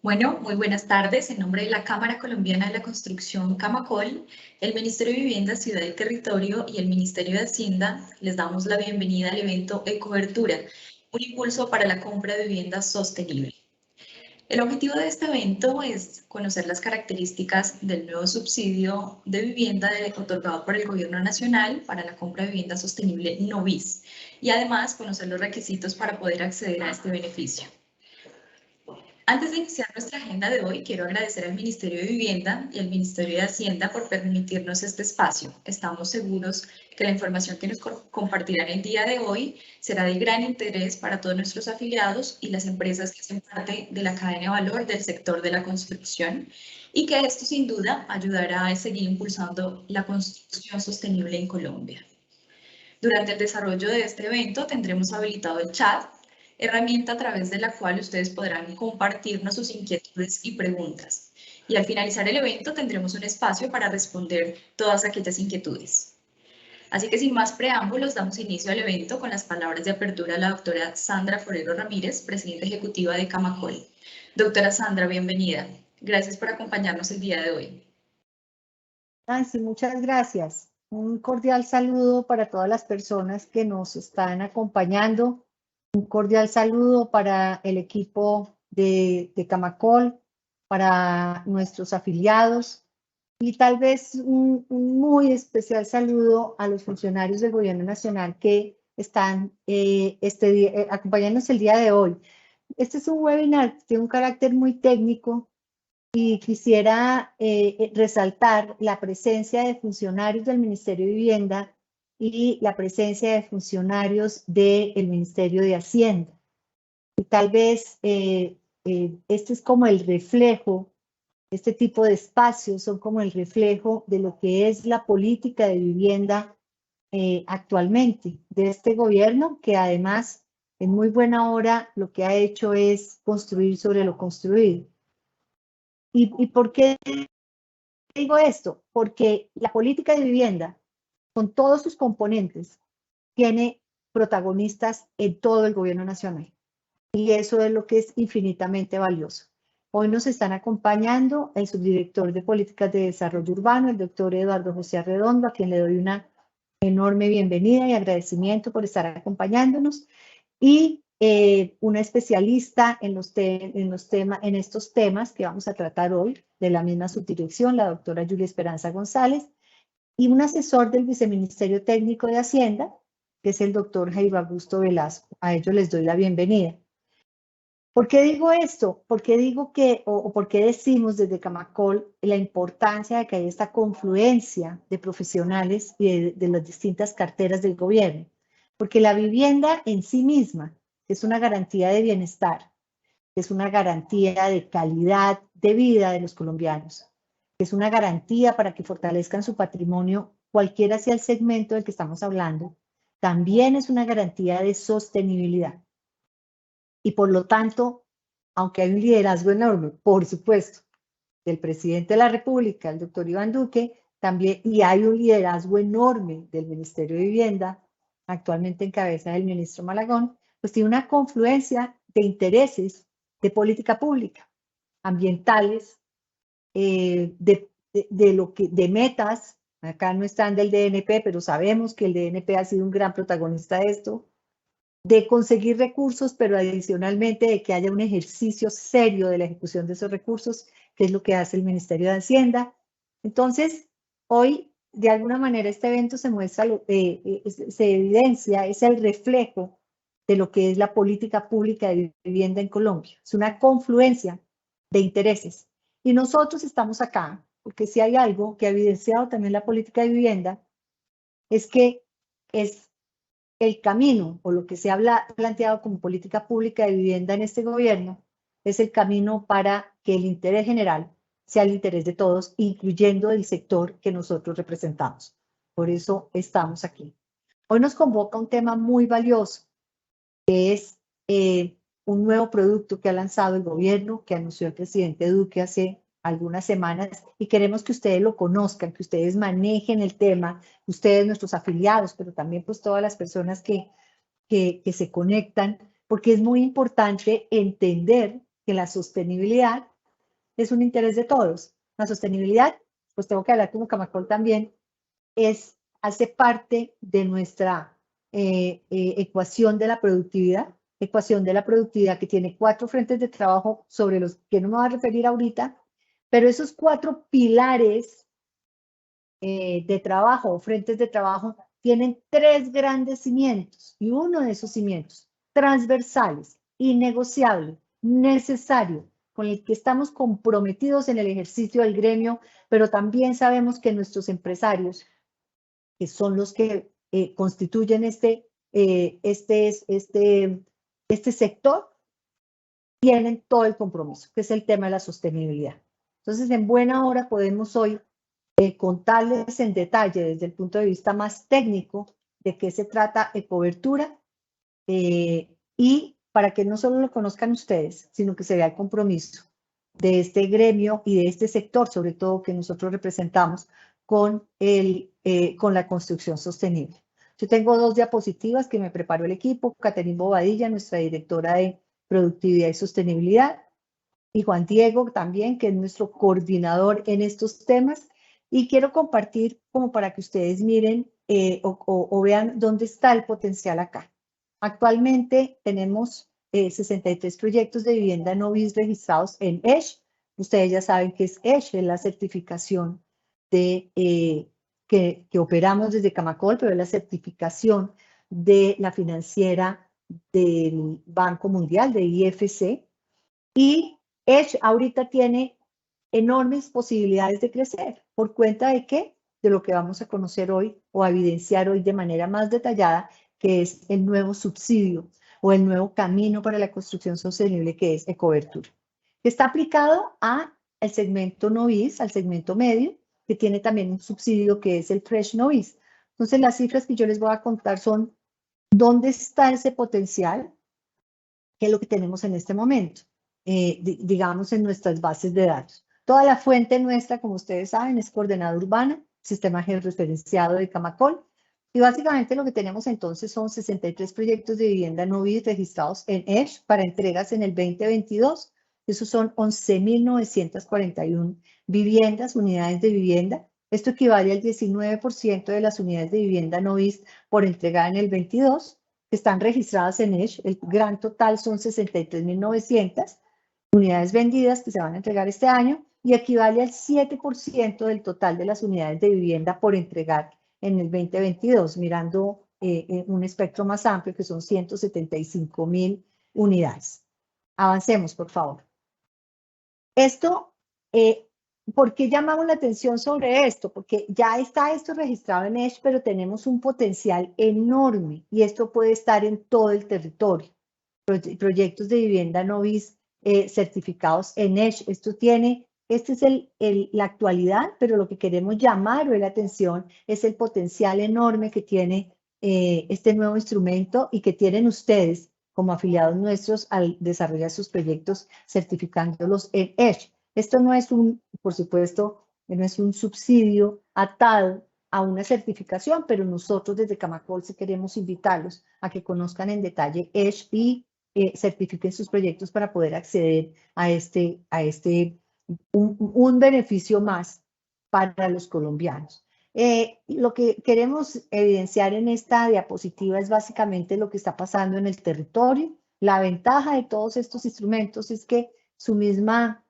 Bueno, muy buenas tardes. En nombre de la Cámara Colombiana de la Construcción, Camacol, el Ministerio de Vivienda, Ciudad y Territorio y el Ministerio de Hacienda les damos la bienvenida al evento Ecobertura, un impulso para la compra de vivienda sostenible. El objetivo de este evento es conocer las características del nuevo subsidio de vivienda otorgado por el Gobierno Nacional para la compra de vivienda sostenible NOVIS y además conocer los requisitos para poder acceder a este beneficio. Antes de iniciar nuestra agenda de hoy, quiero agradecer al Ministerio de Vivienda y al Ministerio de Hacienda por permitirnos este espacio. Estamos seguros que la información que nos compartirán el día de hoy será de gran interés para todos nuestros afiliados y las empresas que hacen parte de la cadena de valor del sector de la construcción y que esto sin duda ayudará a seguir impulsando la construcción sostenible en Colombia. Durante el desarrollo de este evento tendremos habilitado el chat, herramienta a través de la cual ustedes podrán compartirnos sus inquietudes y preguntas. Y al finalizar el evento tendremos un espacio para responder todas aquellas inquietudes. Así que sin más preámbulos, damos inicio al evento con las palabras de apertura a la doctora Sandra Forero Ramírez, presidenta ejecutiva de Camacol. Doctora Sandra, bienvenida. Gracias por acompañarnos el día de hoy. Nancy, muchas gracias. Un cordial saludo para todas las personas que nos están acompañando. Un cordial saludo para el equipo de Camacol, para nuestros afiliados y tal vez un muy especial saludo a los funcionarios del Gobierno Nacional que están acompañándonos el día de hoy. Este es un webinar que tiene un carácter muy técnico y quisiera resaltar la presencia de funcionarios del Ministerio de Vivienda y la presencia de funcionarios del Ministerio de Hacienda. Y tal vez este es como el reflejo, este tipo de espacios son como el reflejo de lo que es la política de vivienda actualmente de este gobierno, que además en muy buena hora lo que ha hecho es construir sobre lo construido. ¿Y por qué digo esto? Porque la política de vivienda, con todos sus componentes, tiene protagonistas en todo el gobierno nacional. Y eso es lo que es infinitamente valioso. Hoy nos están acompañando el subdirector de Políticas de Desarrollo Urbano, el doctor Eduardo José Arredondo, a quien le doy una enorme bienvenida y agradecimiento por estar acompañándonos. Y una especialista en estos temas que vamos a tratar hoy, de la misma subdirección, la doctora Julia Esperanza González, y un asesor del Viceministerio Técnico de Hacienda, que es el doctor Jairo Augusto Velasco. A ellos les doy la bienvenida. ¿Por qué digo esto? ¿Por qué digo que, o por qué decimos desde Camacol la importancia de que haya esta confluencia de profesionales y de las distintas carteras del gobierno? Porque la vivienda en sí misma es una garantía de bienestar, es una garantía de calidad de vida de los colombianos, es una garantía para que fortalezcan su patrimonio, cualquiera sea el segmento del que estamos hablando, también es una garantía de sostenibilidad. Y por lo tanto, aunque hay un liderazgo enorme, por supuesto, del presidente de la República, el doctor Iván Duque, también, y hay un liderazgo enorme del Ministerio de Vivienda, actualmente en cabeza del ministro Malagón, pues tiene una confluencia de intereses de política pública, ambientales, de metas. Acá no están del DNP, pero sabemos que el DNP ha sido un gran protagonista de esto, de conseguir recursos, pero adicionalmente de que haya un ejercicio serio de la ejecución de esos recursos, que es lo que hace el Ministerio de Hacienda. Entonces, hoy, de alguna manera, este evento se muestra, se evidencia, es el reflejo de lo que es la política pública de vivienda en Colombia. Es una confluencia de intereses. Y nosotros estamos acá, porque si hay algo que ha evidenciado también la política de vivienda, es que es el camino, o lo que se ha planteado como política pública de vivienda en este gobierno, es el camino para que el interés general sea el interés de todos, incluyendo el sector que nosotros representamos. Por eso estamos aquí. Hoy nos convoca un tema muy valioso, que es un nuevo producto que ha lanzado el gobierno, que anunció el presidente Duque hace algunas semanas, y queremos que ustedes lo conozcan, que ustedes manejen el tema, ustedes, nuestros afiliados, pero también pues todas las personas que se conectan, porque es muy importante entender que la sostenibilidad es un interés de todos. La sostenibilidad, pues tengo que hablar como Camacol también, hace parte de nuestra ecuación de la productividad que tiene 4 frentes de trabajo sobre los que no me voy a referir ahorita, pero esos 4 pilares de trabajo o frentes de trabajo tienen 3 grandes cimientos, y uno de esos cimientos transversales, innegociable, necesario, con el que estamos comprometidos en el ejercicio del gremio, pero también sabemos que nuestros empresarios, que son los que constituyen este sector, tienen todo el compromiso, que es el tema de la sostenibilidad. Entonces, en buena hora podemos hoy contarles en detalle, desde el punto de vista más técnico, de qué se trata Ecobertura, y para que no solo lo conozcan ustedes, sino que se vea el compromiso de este gremio y de este sector, sobre todo que nosotros representamos, con la construcción sostenible. Yo tengo 2 diapositivas que me preparó el equipo, Caterine Bobadilla, nuestra directora de Productividad y Sostenibilidad, y Juan Diego también, que es nuestro coordinador en estos temas, y quiero compartir como para que ustedes miren o vean dónde está el potencial acá. Actualmente tenemos 63 proyectos de vivienda no BIS registrados en ESH. Ustedes ya saben que es ESH, es la certificación que operamos desde Camacol, pero es la certificación de la financiera del Banco Mundial, de IFC, y ESH ahorita tiene enormes posibilidades de crecer. ¿Por cuenta de qué? De lo que vamos a conocer hoy o a evidenciar hoy de manera más detallada, que es el nuevo subsidio o el nuevo camino para la construcción sostenible, que es Ecobertura, que está aplicado al segmento novis, al segmento medio, que tiene también un subsidio que es el Fresh Novis. Entonces, las cifras que yo les voy a contar son dónde está ese potencial, qué es lo que tenemos en este momento, digamos, en nuestras bases de datos. Toda la fuente nuestra, como ustedes saben, es coordenada urbana, sistema georreferenciado de Camacol, y básicamente lo que tenemos entonces son 63 proyectos de vivienda no BIS registrados en ESH para entregas en el 2022. Esos son 11.941 viviendas, unidades de vivienda. Esto equivale al 19% de las unidades de vivienda no BIS por entregar en el 22, que están registradas en ESH. El gran total son 63.900 unidades vendidas que se van a entregar este año, y equivale al 7% del total de las unidades de vivienda por entregar en el 2022, mirando un espectro más amplio, que son 175.000 unidades. Avancemos, por favor. Esto, ¿por qué llamamos la atención sobre esto? Porque ya está esto registrado en ESH, pero tenemos un potencial enorme, y esto puede estar en todo el territorio. Proyectos de vivienda no BIS certificados en ESH. Esta es la actualidad, pero lo que queremos llamar la atención es el potencial enorme que tiene este nuevo instrumento, y que tienen ustedes como afiliados nuestros al desarrollar sus proyectos certificándolos en ESH. Esto no es por supuesto, no es un subsidio atado a una certificación, pero nosotros desde Camacol sí queremos invitarlos a que conozcan en detalle ESH y certifiquen sus proyectos para poder acceder a un beneficio más para los colombianos. Lo que queremos evidenciar en esta diapositiva es básicamente lo que está pasando en el territorio. La ventaja de todos estos instrumentos es que su misma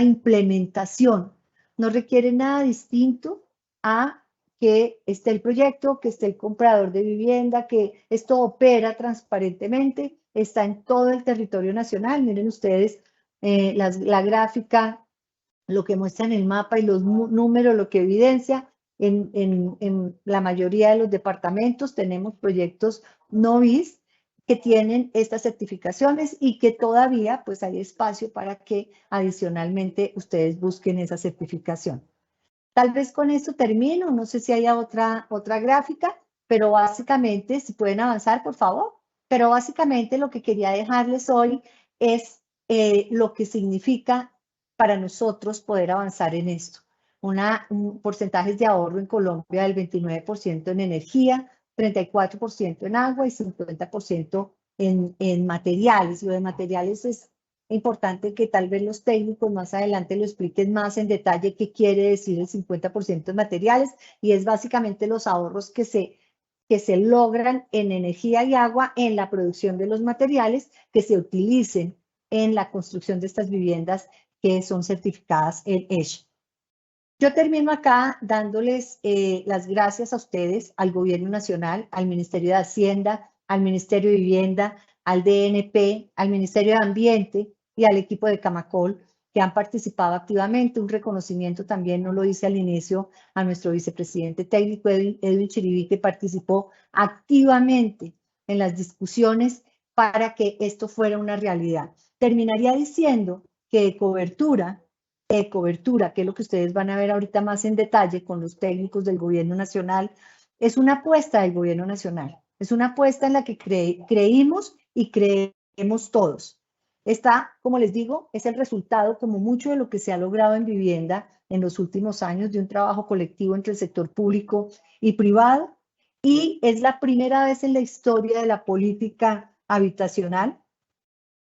implementación no requiere nada distinto a que esté el proyecto, que esté el comprador de vivienda, que esto opera transparentemente, está en todo el territorio nacional. Miren ustedes la gráfica, lo que muestra en el mapa y los números, lo que evidencia. En la mayoría de los departamentos tenemos proyectos no BIS que tienen estas certificaciones, y que todavía pues hay espacio para que adicionalmente ustedes busquen esa certificación. Tal vez con esto termino, no sé si haya otra gráfica, pero básicamente, si pueden avanzar, por favor. Pero básicamente lo que quería dejarles hoy es lo que significa para nosotros poder avanzar en esto. Un porcentajes de ahorro en Colombia del 29% en energía, 34% en agua y 50% en materiales. Lo de materiales es importante que tal vez los técnicos más adelante lo expliquen más en detalle qué quiere decir el 50% en materiales, y es básicamente los ahorros que se logran en energía y agua en la producción de los materiales que se utilicen en la construcción de estas viviendas que son certificadas en ESHE. Yo termino acá dándoles las gracias a ustedes, al Gobierno Nacional, al Ministerio de Hacienda, al Ministerio de Vivienda, al DNP, al Ministerio de Ambiente y al equipo de Camacol, que han participado activamente. Un reconocimiento también, no lo hice al inicio, a nuestro vicepresidente técnico, Edwin Chiribi, que participó activamente en las discusiones para que esto fuera una realidad. Terminaría diciendo que cobertura, que es lo que ustedes van a ver ahorita más en detalle con los técnicos del Gobierno Nacional, es una apuesta del Gobierno Nacional. Es una apuesta en la que creímos y creemos todos. Esta, como les digo, es el resultado, como mucho de lo que se ha logrado en vivienda en los últimos años, de un trabajo colectivo entre el sector público y privado, y es la primera vez en la historia de la política habitacional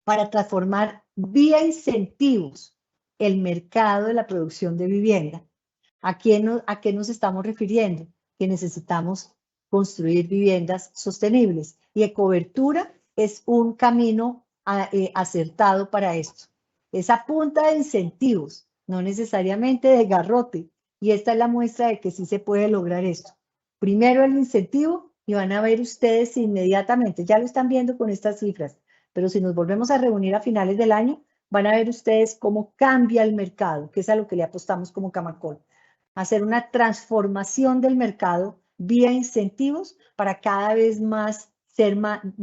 para transformar vía incentivos el mercado de la producción de vivienda. ¿A qué nos estamos refiriendo? Que necesitamos construir viviendas sostenibles, y Ecobertura es un camino acertado para esto. Es a punta de incentivos, no necesariamente de garrote, y esta es la muestra de que sí se puede lograr esto. Primero el incentivo, y van a ver ustedes inmediatamente, ya lo están viendo con estas cifras, pero si nos volvemos a reunir a finales del año, van a ver ustedes cómo cambia el mercado, que es a lo que le apostamos como Camacol. Hacer una transformación del mercado vía incentivos para cada vez más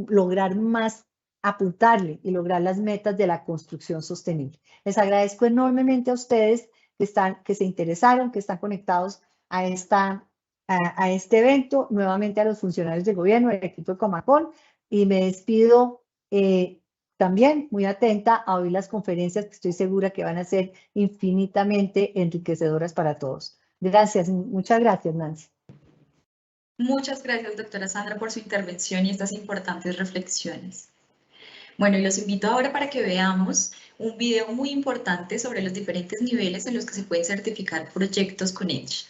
lograr más, apuntarle y lograr las metas de la construcción sostenible. Les agradezco enormemente a ustedes que se interesaron, que están conectados a este evento, nuevamente a los funcionarios del gobierno, al equipo de Camacol, y me despido también muy atenta a oír las conferencias que estoy segura que van a ser infinitamente enriquecedoras para todos. Gracias, muchas gracias, Nancy. Muchas gracias, doctora Sandra, por su intervención y estas importantes reflexiones. Bueno, y los invito ahora para que veamos un video muy importante sobre los diferentes niveles en los que se pueden certificar proyectos con EDGE.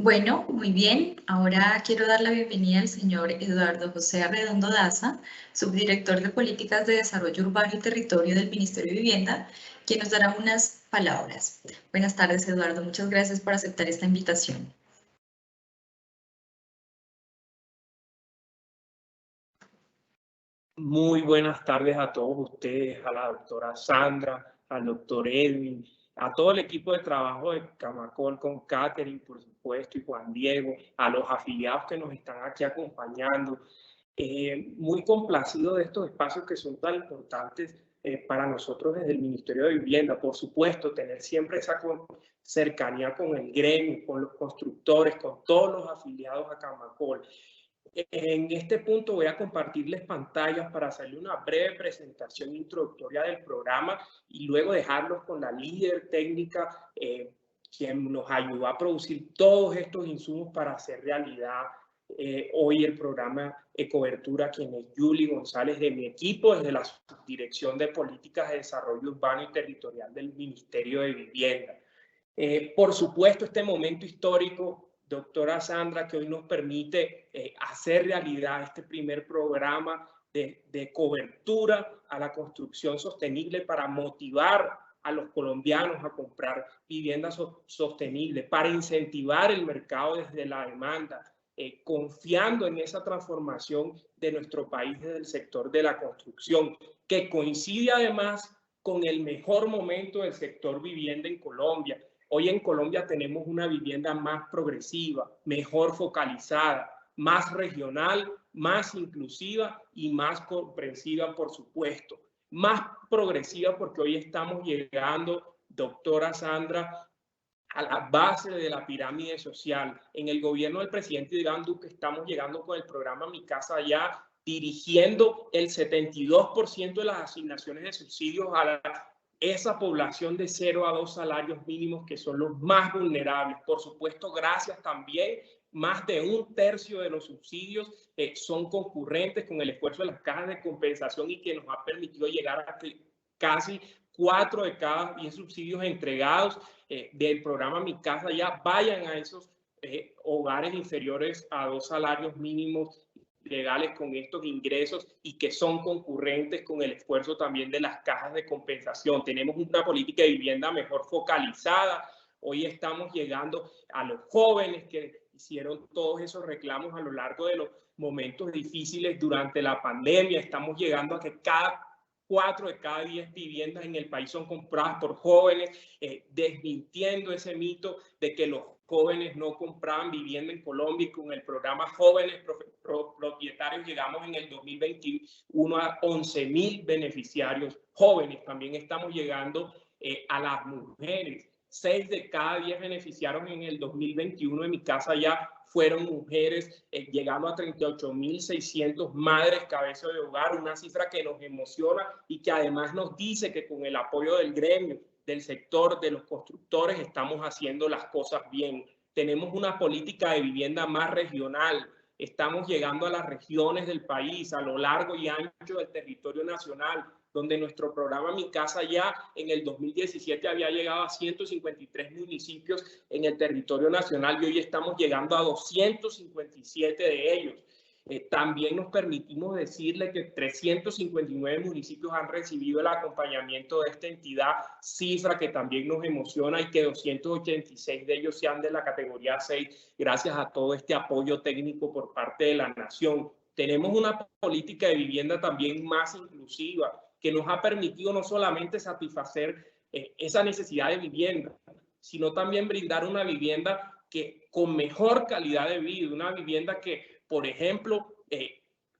Bueno, muy bien. Ahora quiero dar la bienvenida al señor Eduardo José Arredondo Daza, subdirector de Políticas de Desarrollo Urbano y Territorio del Ministerio de Vivienda, quien nos dará unas palabras. Buenas tardes, Eduardo. Muchas gracias por aceptar esta invitación. Muy buenas tardes a todos ustedes, a la doctora Sandra, al doctor Edwin, a todo el equipo de trabajo de Camacol con Catherine, por supuesto, y Juan Diego, a los afiliados que nos están aquí acompañando. Muy complacido de estos espacios que son tan importantes para nosotros desde el Ministerio de Vivienda. Por supuesto, tener siempre esa cercanía con el gremio, con los constructores, con todos los afiliados a Camacol. En este punto voy a compartirles pantallas para hacerle una breve presentación introductoria del programa y luego dejarlos con la líder técnica quien nos ayudó a producir todos estos insumos para hacer realidad hoy el programa Ecobertura, quien es Julie González de mi equipo desde la Subdirección de Políticas de Desarrollo Urbano y Territorial del Ministerio de Vivienda. Por supuesto, este momento histórico, doctora Sandra, que hoy nos permite hacer realidad este primer programa de cobertura a la construcción sostenible para motivar a los colombianos a comprar viviendas sostenibles, para incentivar el mercado desde la demanda, confiando en esa transformación de nuestro país desde el sector de la construcción, que coincide además con el mejor momento del sector vivienda en Colombia. Hoy en Colombia tenemos una vivienda más progresiva, mejor focalizada, más regional, más inclusiva y más comprensiva, por supuesto. Más progresiva porque hoy estamos llegando, doctora Sandra, a la base de la pirámide social. En el gobierno del presidente Iván Duque estamos llegando con el programa Mi Casa Ya, dirigiendo el 72% de las asignaciones de subsidios a esa población de 0 a 2 salarios mínimos que son los más vulnerables. Por supuesto, gracias también, más de 1/3 de los subsidios son concurrentes con el esfuerzo de las cajas de compensación y que nos ha permitido llegar a que casi 4 de cada 10 subsidios entregados del programa Mi Casa Ya vayan a esos hogares inferiores a 2 salarios mínimos legales con estos ingresos y que son concurrentes con el esfuerzo también de las cajas de compensación. Tenemos una política de vivienda mejor focalizada. Hoy estamos llegando a los jóvenes que hicieron todos esos reclamos a lo largo de los momentos difíciles durante la pandemia. Estamos llegando a que 4 de cada 10 viviendas en el país son compradas por jóvenes, desmintiendo ese mito de que los jóvenes no compraban vivienda en Colombia, y con el programa Jóvenes Propietarios llegamos en el 2021 a 11.000 beneficiarios jóvenes. También estamos llegando a las mujeres. 6 de cada 10 beneficiarios en el 2021 en Mi Casa Ya fueron mujeres, llegando a 38.600 madres cabeza de hogar, una cifra que nos emociona y que además nos dice que con el apoyo del gremio, del sector, de los constructores, estamos haciendo las cosas bien. Tenemos una política de vivienda más regional. Estamos llegando a las regiones del país, a lo largo y ancho del territorio nacional, donde nuestro programa Mi Casa Ya en el 2017 había llegado a 153 municipios en el territorio nacional y hoy estamos llegando a 257 de ellos. También nos permitimos decirle que 359 municipios han recibido el acompañamiento de esta entidad, cifra que también nos emociona, y que 286 de ellos sean de la categoría 6, gracias a todo este apoyo técnico por parte de la nación. Tenemos una política de vivienda también más inclusiva, que nos ha permitido no solamente satisfacer esa necesidad de vivienda, sino también brindar una vivienda que con mejor calidad de vida, una vivienda que, por ejemplo,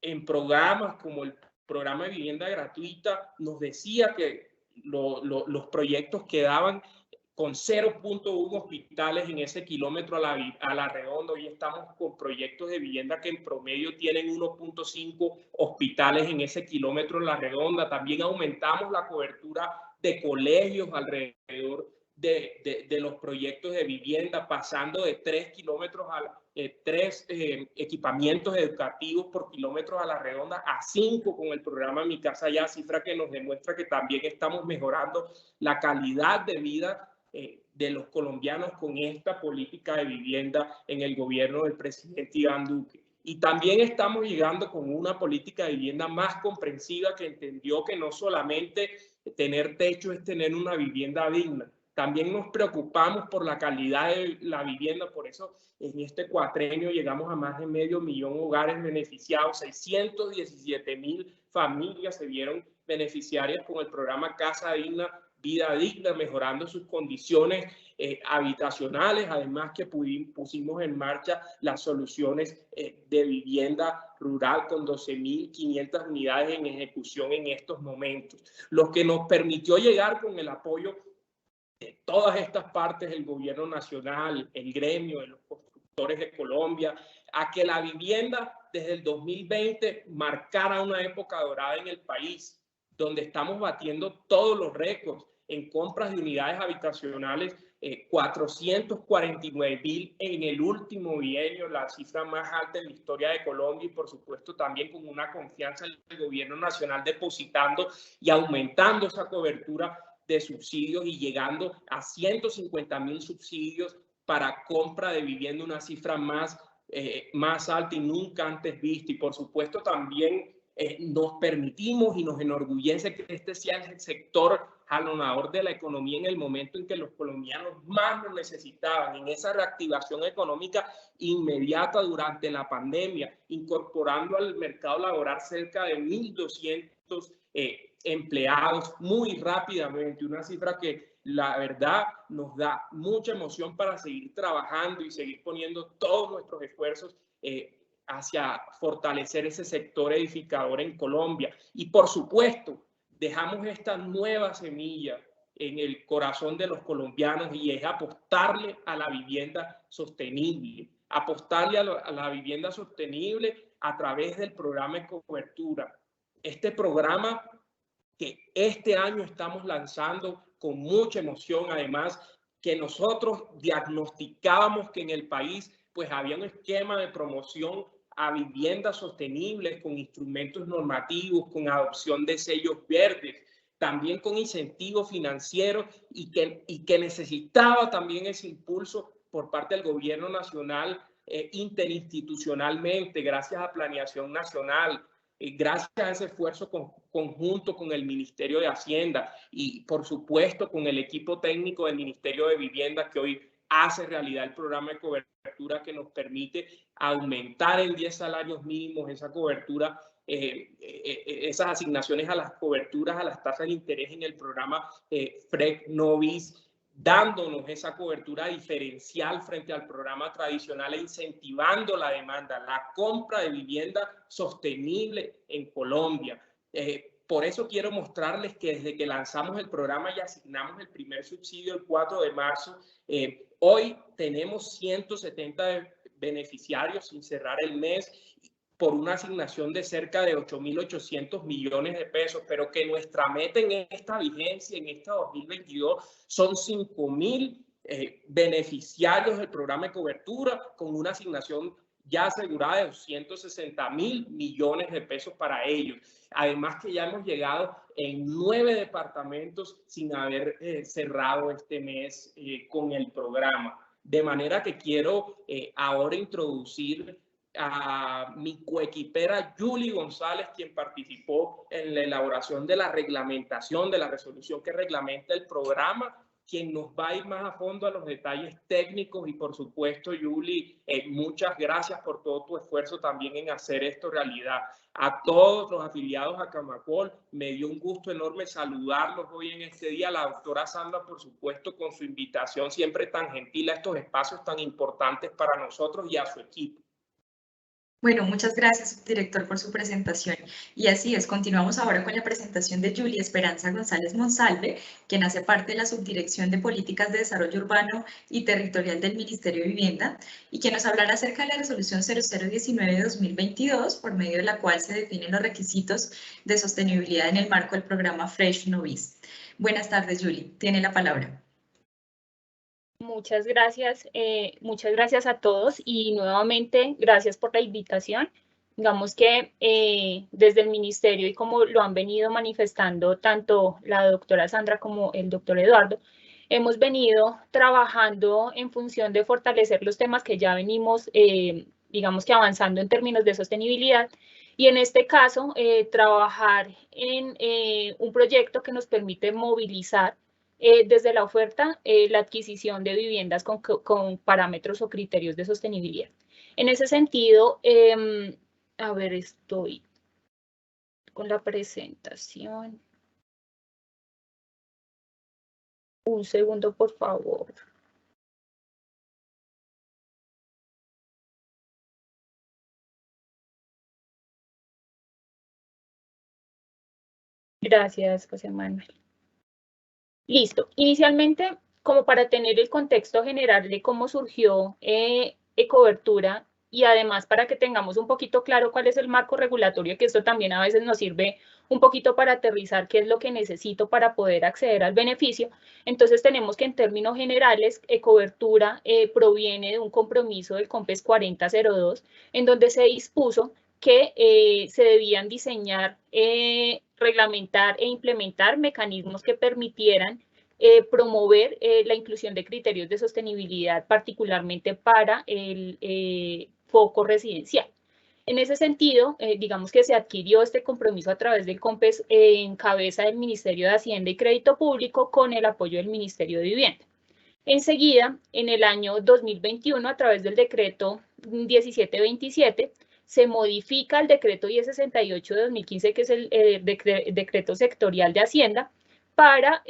en programas como el programa de vivienda gratuita, nos decía que los proyectos quedaban con 0.1 hospitales en ese kilómetro a la redonda. Hoy estamos con proyectos de vivienda que en promedio tienen 1.5 hospitales en ese kilómetro a la redonda. También aumentamos la cobertura de colegios alrededor de los proyectos de vivienda, pasando de 3 kilómetros a 3 equipamientos educativos por kilómetros a la redonda a 5 con el programa Mi Casa Ya, cifra que nos demuestra que también estamos mejorando la calidad de vida de los colombianos con esta política de vivienda en el gobierno del presidente Iván Duque. Y también estamos llegando con una política de vivienda más comprensiva que entendió que no solamente tener techo es tener una vivienda digna. También nos preocupamos por la calidad de la vivienda, por eso en este cuatrenio llegamos a más de 500.000 hogares beneficiados, 617.000 familias se vieron beneficiarias con el programa Casa Digna, Vida Digna, mejorando sus condiciones habitacionales, además que pusimos en marcha las soluciones de vivienda rural con 12.500 unidades en ejecución en estos momentos, lo que nos permitió llegar con el apoyo de todas estas partes del gobierno nacional, el gremio de los constructores de Colombia, a que la vivienda desde el 2020 marcara una época dorada en el país, donde estamos batiendo todos los récords en compras de unidades habitacionales, 449.000 en el último bienio, la cifra más alta en la historia de Colombia, y por supuesto también con una confianza del gobierno nacional depositando y aumentando esa cobertura de subsidios y llegando a 150.000 subsidios para compra de vivienda, una cifra más alta y nunca antes vista. Y por supuesto también nos permitimos y nos enorgullece que este sea el sector jalonador de la economía en el momento en que los colombianos más lo necesitaban, en esa reactivación económica inmediata durante la pandemia, incorporando al mercado laboral cerca de 1.200 empleados muy rápidamente, una cifra que la verdad nos da mucha emoción para seguir trabajando y seguir poniendo todos nuestros esfuerzos hacia fortalecer ese sector edificador en Colombia. Y por supuesto, dejamos esta nueva semilla en el corazón de los colombianos y es apostarle a la vivienda sostenible, apostarle a la vivienda sostenible a través del programa de cobertura. Este programa que este año estamos lanzando con mucha emoción, además que nosotros diagnosticábamos que en el país pues había un esquema de promoción a viviendas sostenibles con instrumentos normativos, con adopción de sellos verdes, también con incentivos financieros y que necesitaba también ese impulso por parte del gobierno nacional interinstitucionalmente, gracias a Planeación Nacional, gracias a ese esfuerzo conjunto con el Ministerio de Hacienda y por supuesto con el equipo técnico del Ministerio de Vivienda que hoy hace realidad el programa de cobertura que nos permite aumentar en 10 salarios mínimos esa cobertura, esas asignaciones a las coberturas, a las tasas de interés en el programa FREC Novis, dándonos esa cobertura diferencial frente al programa tradicional e incentivando la demanda, la compra de vivienda sostenible en Colombia. Por eso quiero mostrarles que desde que lanzamos el programa y asignamos el primer subsidio el 4 de marzo, hoy tenemos 170 beneficiarios sin cerrar el mes por una asignación de cerca de 8.800 millones de pesos, pero que nuestra meta en esta vigencia, en esta 2022, son 5.000 beneficiarios del programa de cobertura con una asignación ya asegurada de 260.000 millones de pesos para ellos. Además que ya hemos llegado en 9 departamentos sin haber cerrado este mes con el programa. De manera que quiero ahora introducir a mi coequipera Julie González, quien participó en la elaboración de la reglamentación, de la resolución que reglamenta el programa, quien nos va a ir más a fondo a los detalles técnicos y por supuesto, Julie, muchas gracias por todo tu esfuerzo también en hacer esto realidad. A todos los afiliados a Camacol, me dio un gusto enorme saludarlos hoy en este día. La doctora Sandra, por supuesto, con su invitación siempre tan gentil a estos espacios tan importantes para nosotros y a su equipo. Bueno, muchas gracias, director, por su presentación. Y así es, continuamos ahora con la presentación de Julia Esperanza González Monsalve, quien hace parte de la Subdirección de Políticas de Desarrollo Urbano y Territorial del Ministerio de Vivienda, y quien nos hablará acerca de la resolución 0019 de 2022, por medio de la cual se definen los requisitos de sostenibilidad en el marco del programa Fresh Novis. Buenas tardes, Julie. Tiene la palabra. Muchas gracias a todos y nuevamente gracias por la invitación. Digamos que desde el ministerio y como lo han venido manifestando tanto la doctora Sandra como el doctor Eduardo, hemos venido trabajando en función de fortalecer los temas que ya venimos, digamos que avanzando en términos de sostenibilidad, y en este caso, trabajar en un proyecto que nos permite movilizar desde la oferta la adquisición de viviendas con parámetros o criterios de sostenibilidad. En ese sentido, a ver, estoy con la presentación. Un segundo, por favor. Gracias, José Manuel. Listo. Inicialmente, como para tener el contexto general de cómo surgió Ecobertura y además para que tengamos un poquito claro cuál es el marco regulatorio, que esto también a veces nos sirve un poquito para aterrizar qué es lo que necesito para poder acceder al beneficio. Entonces tenemos que en términos generales, Ecobertura proviene de un compromiso del COMPES 4002, en donde se dispuso que se debían diseñar, reglamentar e implementar mecanismos que permitieran promover la inclusión de criterios de sostenibilidad, particularmente para el foco residencial. En ese sentido, digamos que se adquirió este compromiso a través del COMPES en cabeza del Ministerio de Hacienda y Crédito Público con el apoyo del Ministerio de Vivienda. Enseguida, en el año 2021, a través del decreto 1727, se modifica el decreto 1068 de 2015, que es el decreto sectorial de Hacienda, para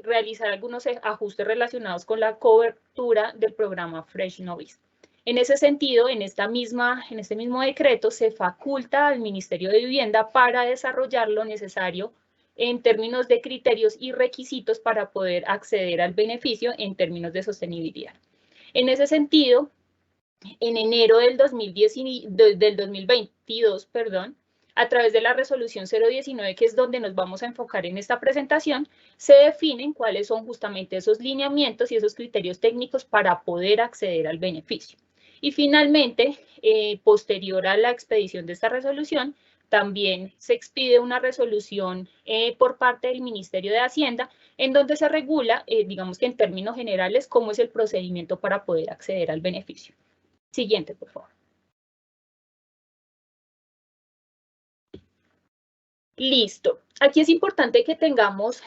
realizar algunos ajustes relacionados con la cobertura del programa Fresh Novis. En ese sentido, en este mismo decreto, se faculta al Ministerio de Vivienda para desarrollar lo necesario en términos de criterios y requisitos para poder acceder al beneficio en términos de sostenibilidad. En ese sentido, en enero del 2022, a través de la resolución 019, que es donde nos vamos a enfocar en esta presentación, se definen cuáles son justamente esos lineamientos y esos criterios técnicos para poder acceder al beneficio. Y finalmente, posterior a la expedición de esta resolución, también se expide una resolución por parte del Ministerio de Hacienda, en donde se regula, digamos que en términos generales, cómo es el procedimiento para poder acceder al beneficio. Siguiente, por favor. Listo. Aquí es importante que tengamos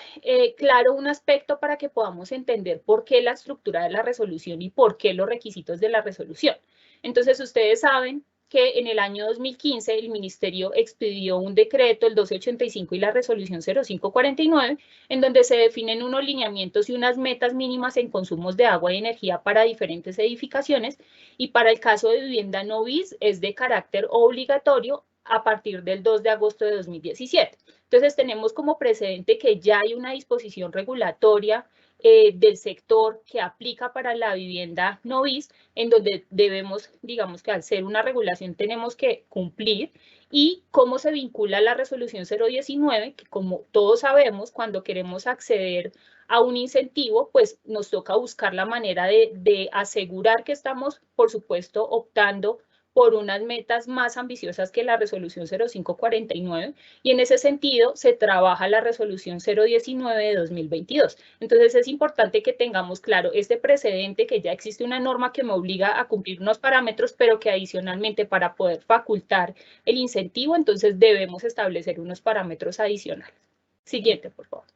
claro un aspecto para que podamos entender por qué la estructura de la resolución y por qué los requisitos de la resolución. Entonces, ustedes saben que en el año 2015 el Ministerio expidió un decreto, el 1285 y la resolución 0549, en donde se definen unos lineamientos y unas metas mínimas en consumos de agua y energía para diferentes edificaciones, y para el caso de vivienda no bis es de carácter obligatorio a partir del 2 de agosto de 2017. Entonces, tenemos como precedente que ya hay una disposición regulatoria del sector que aplica para la vivienda no bis, en donde debemos, digamos que al ser una regulación tenemos que cumplir, y cómo se vincula la resolución 019, que como todos sabemos, cuando queremos acceder a un incentivo, pues nos toca buscar la manera de asegurar que estamos, por supuesto, optando por unas metas más ambiciosas que la resolución 0549, y en ese sentido se trabaja la resolución 019 de 2022. Entonces es importante que tengamos claro este precedente, que ya existe una norma que me obliga a cumplir unos parámetros, pero que adicionalmente para poder facultar el incentivo, entonces debemos establecer unos parámetros adicionales. Siguiente, por favor.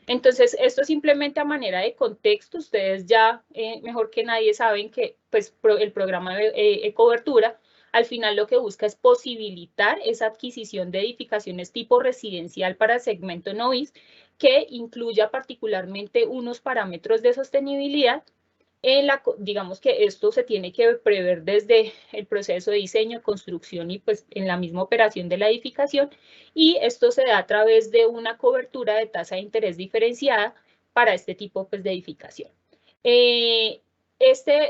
Entonces, esto simplemente a manera de contexto, ustedes ya mejor que nadie saben que pues, el programa de Ecobertura al final lo que busca es posibilitar esa adquisición de edificaciones tipo residencial para segmento no bis, que incluya particularmente unos parámetros de sostenibilidad. Digamos que esto se tiene que prever desde el proceso de diseño, construcción y pues en la misma operación de la edificación, y esto se da a través de una cobertura de tasa de interés diferenciada para este tipo pues, de edificación.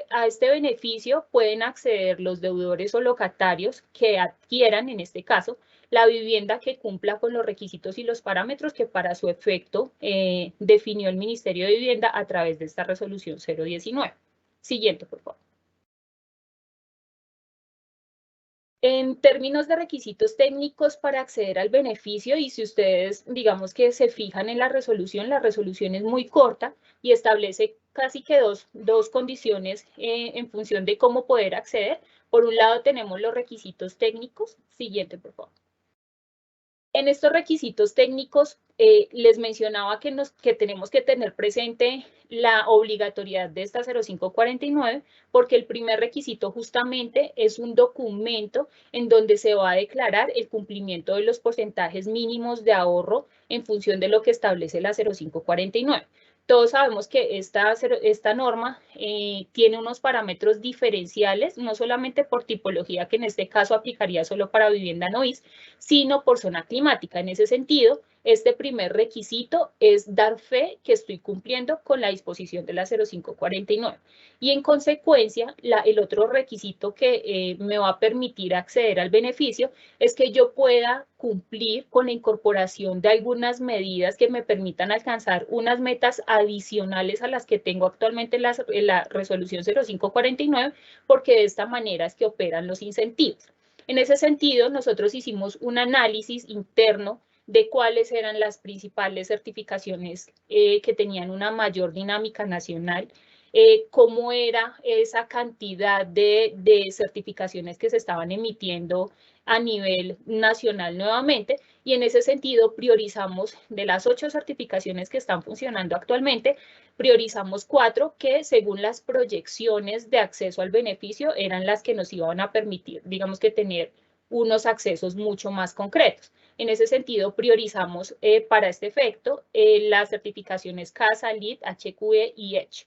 A este beneficio pueden acceder los deudores o locatarios que adquieran, en este caso, la vivienda que cumpla con los requisitos y los parámetros que para su efecto definió el Ministerio de Vivienda a través de esta resolución 019. Siguiente, por favor. En términos de requisitos técnicos para acceder al beneficio, y si ustedes, digamos que se fijan en la resolución es muy corta y establece casi que dos condiciones en función de cómo poder acceder. Por un lado tenemos los requisitos técnicos. Siguiente, por favor. En estos requisitos técnicos les mencionaba que tenemos que tener presente la obligatoriedad de esta 0549, porque el primer requisito justamente es un documento en donde se va a declarar el cumplimiento de los porcentajes mínimos de ahorro en función de lo que establece la 0549. Todos sabemos que esta norma tiene unos parámetros diferenciales, no solamente por tipología, que en este caso aplicaría solo para vivienda no BIS, sino por zona climática. En ese sentido, este primer requisito es dar fe que estoy cumpliendo con la disposición de la 0549. Y en consecuencia, el otro requisito que me va a permitir acceder al beneficio es que yo pueda cumplir con la incorporación de algunas medidas que me permitan alcanzar unas metas adicionales a las que tengo actualmente en la resolución 0549, porque de esta manera es que operan los incentivos. En ese sentido, nosotros hicimos un análisis interno de cuáles eran las principales certificaciones que tenían una mayor dinámica nacional, cómo era esa cantidad de certificaciones que se estaban emitiendo a nivel nacional nuevamente, y en ese sentido priorizamos de las 8 certificaciones que están funcionando actualmente, priorizamos 4 que según las proyecciones de acceso al beneficio eran las que nos iban a permitir, digamos que tener unos accesos mucho más concretos. En ese sentido, priorizamos para este efecto las certificaciones CASA, LEED, HQE y EDGE.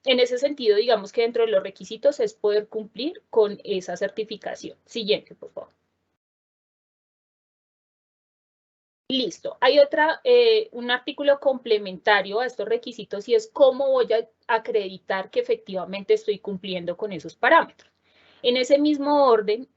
En ese sentido, digamos que dentro de los requisitos es poder cumplir con esa certificación. Siguiente, por favor. Listo. Hay un artículo complementario a estos requisitos y es cómo voy a acreditar que efectivamente estoy cumpliendo con esos parámetros. En ese mismo orden,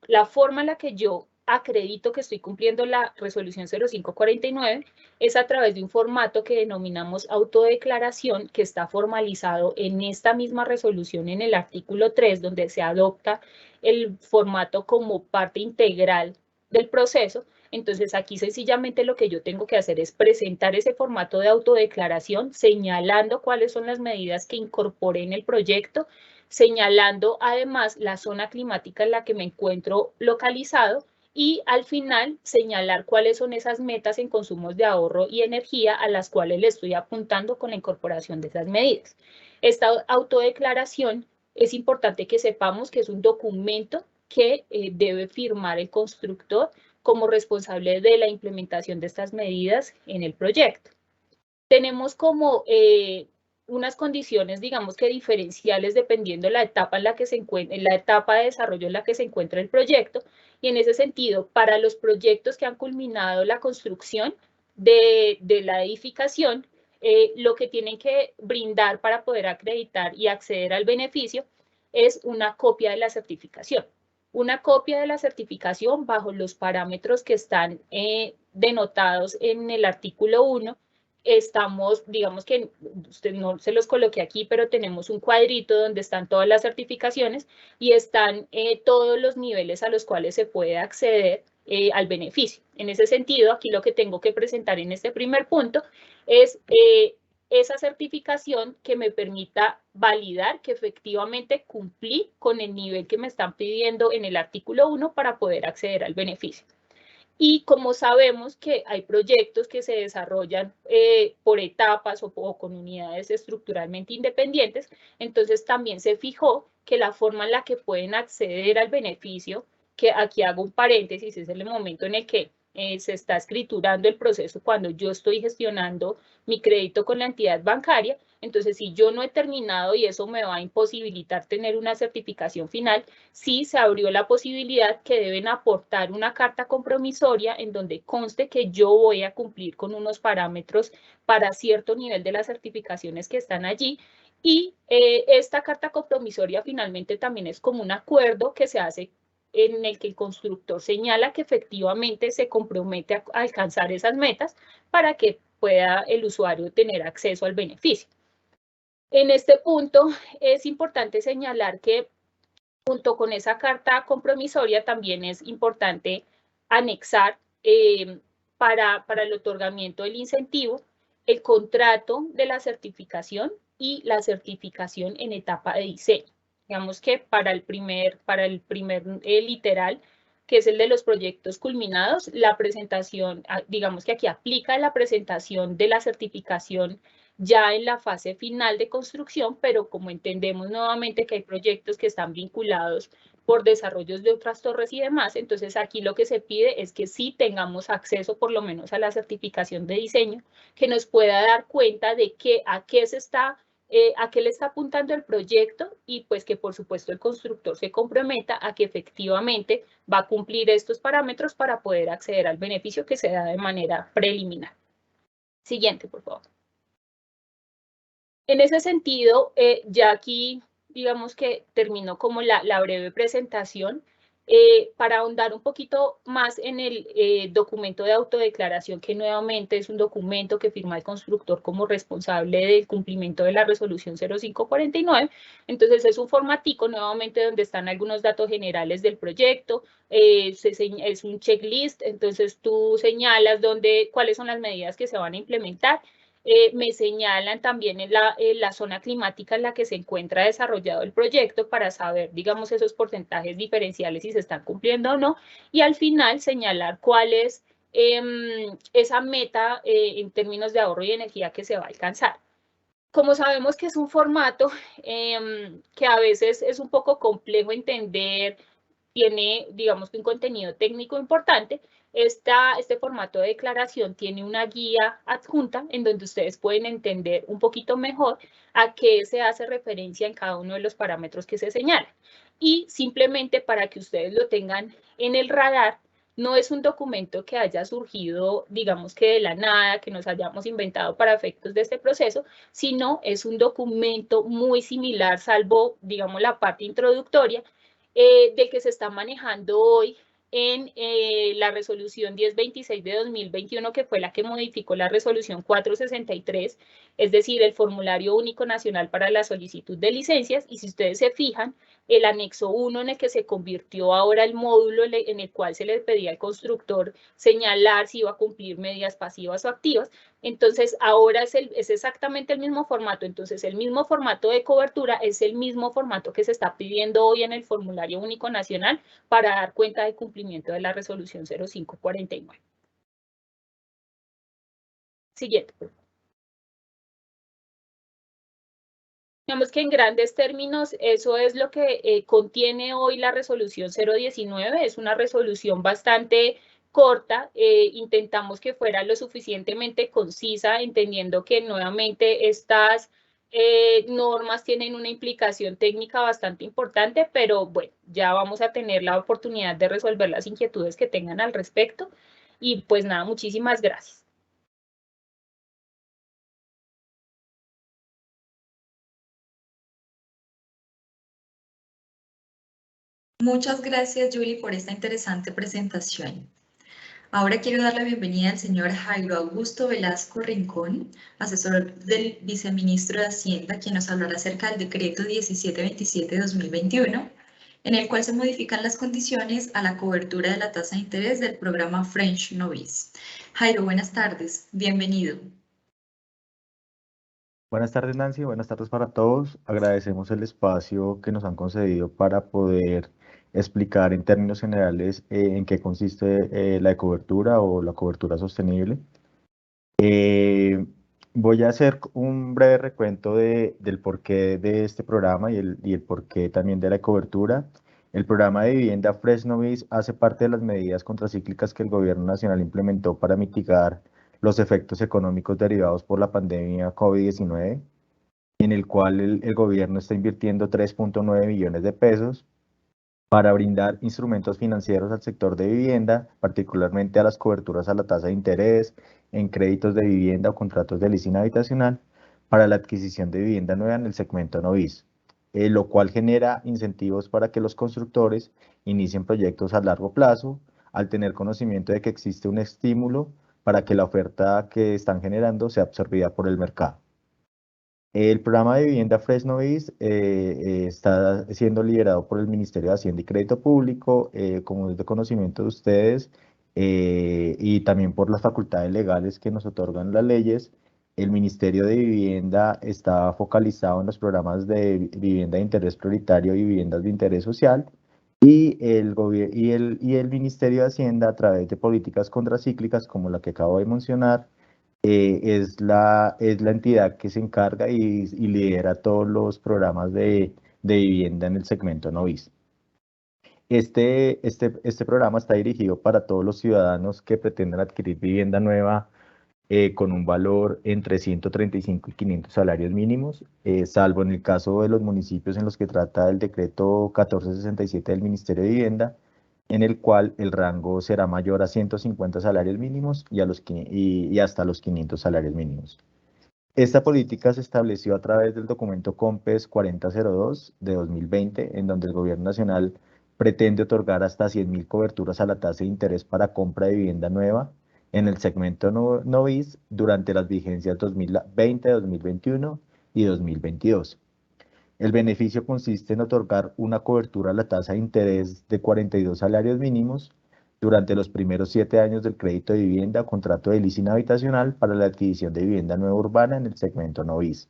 la forma en la que yo acredito que estoy cumpliendo la resolución 0549 es a través de un formato que denominamos autodeclaración, que está formalizado en esta misma resolución en el artículo 3, donde se adopta el formato como parte integral del proceso. Entonces aquí sencillamente lo que yo tengo que hacer es presentar ese formato de autodeclaración señalando cuáles son las medidas que incorporé en el proyecto, señalando además la zona climática en la que me encuentro localizado y al final señalar cuáles son esas metas en consumos de ahorro y energía a las cuales le estoy apuntando con la incorporación de esas medidas. Esta autodeclaración es importante que sepamos que es un documento que debe firmar el constructor como responsable de la implementación de estas medidas en el proyecto. Tenemos como unas condiciones, digamos que diferenciales dependiendo de la etapa en la que se encuentra, la etapa de desarrollo en la que se encuentra el proyecto, y en ese sentido, para los proyectos que han culminado la construcción de la edificación, lo que tienen que brindar para poder acreditar y acceder al beneficio es una copia de la certificación. Una copia de la certificación bajo los parámetros que están denotados en el artículo 1. Estamos, digamos que usted no se los coloqué aquí, pero tenemos un cuadrito donde están todas las certificaciones y están todos los niveles a los cuales se puede acceder al beneficio. En ese sentido, aquí lo que tengo que presentar en este primer punto es esa certificación que me permita validar que efectivamente cumplí con el nivel que me están pidiendo en el artículo 1 para poder acceder al beneficio. Y como sabemos que hay proyectos que se desarrollan por etapas o con unidades estructuralmente independientes, entonces también se fijó que la forma en la que pueden acceder al beneficio, que aquí hago un paréntesis, es el momento en el que se está escriturando el proceso cuando yo estoy gestionando mi crédito con la entidad bancaria. Entonces, si yo no he terminado y eso me va a imposibilitar tener una certificación final, sí se abrió la posibilidad que deben aportar una carta compromisoria en donde conste que yo voy a cumplir con unos parámetros para cierto nivel de las certificaciones que están allí. Y esta carta compromisoria finalmente también es como un acuerdo que se hace en el que el constructor señala que efectivamente se compromete a alcanzar esas metas para que pueda el usuario tener acceso al beneficio. En este punto es importante señalar que junto con esa carta compromisoria también es importante anexar para el otorgamiento del incentivo el contrato de la certificación y la certificación en etapa de diseño. Digamos que para el primer literal, que es el de los proyectos culminados, la presentación, digamos que aquí aplica la presentación de la certificación ya en la fase final de construcción, pero como entendemos nuevamente que hay proyectos que están vinculados por desarrollos de otras torres y demás, entonces aquí lo que se pide es que sí tengamos acceso por lo menos a la certificación de diseño, que nos pueda dar cuenta de a qué le está apuntando el proyecto y pues que por supuesto el constructor se comprometa a que efectivamente va a cumplir estos parámetros para poder acceder al beneficio que se da de manera preliminar. Siguiente, por favor. En ese sentido, ya aquí, digamos que terminó como la breve presentación. Para ahondar un poquito más en el documento de autodeclaración, que nuevamente es un documento que firma el constructor como responsable del cumplimiento de la resolución 0549. Entonces es un formatico nuevamente donde están algunos datos generales del proyecto, es un checklist, entonces tú señalas cuáles son las medidas que se van a implementar. Me señalan también en la zona climática en la que se encuentra desarrollado el proyecto para saber, digamos, esos porcentajes diferenciales si se están cumpliendo o no, y al final señalar cuál es esa meta en términos de ahorro y energía que se va a alcanzar. Como sabemos que es un formato que a veces es un poco complejo entender, tiene, digamos que un contenido técnico importante, este formato de declaración tiene una guía adjunta en donde ustedes pueden entender un poquito mejor a qué se hace referencia en cada uno de los parámetros que se señalan. Y simplemente para que ustedes lo tengan en el radar, no es un documento que haya surgido, digamos que de la nada, que nos hayamos inventado para efectos de este proceso, sino es un documento muy similar, salvo, digamos, la parte introductoria, del que se está manejando hoy en la resolución 1026 de 2021, que fue la que modificó la resolución 463, es decir, el formulario único nacional para la solicitud de licencias. Y si ustedes se fijan, el anexo 1 en el que se convirtió ahora el módulo en el cual se le pedía al constructor señalar si iba a cumplir medidas pasivas o activas, entonces ahora es exactamente el mismo formato. Entonces el mismo formato de cobertura es el mismo formato que se está pidiendo hoy en el formulario único nacional para dar cuenta de cumplimiento de la resolución 0549. Siguiente. Digamos que en grandes términos eso es lo que contiene hoy la resolución 019, es una resolución bastante corta, intentamos que fuera lo suficientemente concisa, entendiendo que nuevamente estas normas tienen una implicación técnica bastante importante, pero bueno, ya vamos a tener la oportunidad de resolver las inquietudes que tengan al respecto. Y pues nada, muchísimas gracias. Muchas gracias, Julie, por esta interesante presentación. Ahora quiero dar la bienvenida al señor Jairo Augusto Velasco Rincón, asesor del viceministro de Hacienda, quien nos hablará acerca del decreto 1727 de 2021, en el cual se modifican las condiciones a la cobertura de la tasa de interés del programa French Novice. Jairo, buenas tardes, bienvenido. Buenas tardes, Nancy. Buenas tardes para todos. Agradecemos el espacio que nos han concedido para poder explicar en términos generales en qué consiste la cobertura o la cobertura sostenible. Voy a hacer un breve recuento del porqué de este programa y el porqué también de la cobertura. El programa de vivienda Fresnovis hace parte de las medidas contracíclicas que el Gobierno Nacional implementó para mitigar los efectos económicos derivados por la pandemia COVID-19, en el cual el gobierno está invirtiendo 3.9 millones de pesos para brindar instrumentos financieros al sector de vivienda, particularmente a las coberturas a la tasa de interés, en créditos de vivienda o contratos de leasing habitacional, para la adquisición de vivienda nueva en el segmento Novis, lo cual genera incentivos para que los constructores inicien proyectos a largo plazo, al tener conocimiento de que existe un estímulo para que la oferta que están generando sea absorbida por el mercado. El programa de vivienda Fresnovis está siendo liderado por el Ministerio de Hacienda y Crédito Público, como es de conocimiento de ustedes, y también por las facultades legales que nos otorgan las leyes. El Ministerio de Vivienda está focalizado en los programas de vivienda de interés prioritario y viviendas de interés social, y el Ministerio de Hacienda, a través de políticas contracíclicas como la que acabo de mencionar, es la entidad que se encarga y lidera todos los programas de vivienda en el segmento Novis. Este programa está dirigido para todos los ciudadanos que pretenden adquirir vivienda nueva con un valor entre 135 y 500 salarios mínimos, salvo en el caso de los municipios en los que trata el decreto 1467 del Ministerio de Vivienda, en el cual el rango será mayor a 150 salarios mínimos y hasta los 500 salarios mínimos. Esta política se estableció a través del documento COMPES 4002 de 2020, en donde el Gobierno Nacional pretende otorgar hasta 100.000 coberturas a la tasa de interés para compra de vivienda nueva en el segmento Novis durante las vigencias 2020, 2021 y 2022. El beneficio consiste en otorgar una cobertura a la tasa de interés de 42 salarios mínimos durante los primeros 7 años del crédito de vivienda o contrato de leasing habitacional para la adquisición de vivienda nueva urbana en el segmento Novis.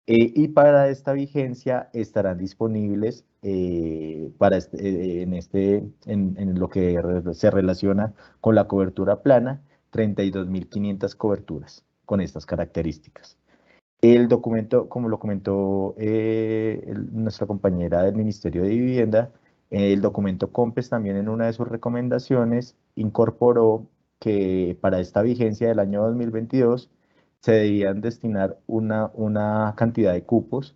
Y para esta vigencia estarán disponibles en lo que se relaciona con la cobertura plana, 32.500 coberturas con estas características. El documento, como lo comentó nuestra compañera del Ministerio de Vivienda, el documento COMPES también en una de sus recomendaciones incorporó que para esta vigencia del año 2022 se debían destinar una cantidad de cupos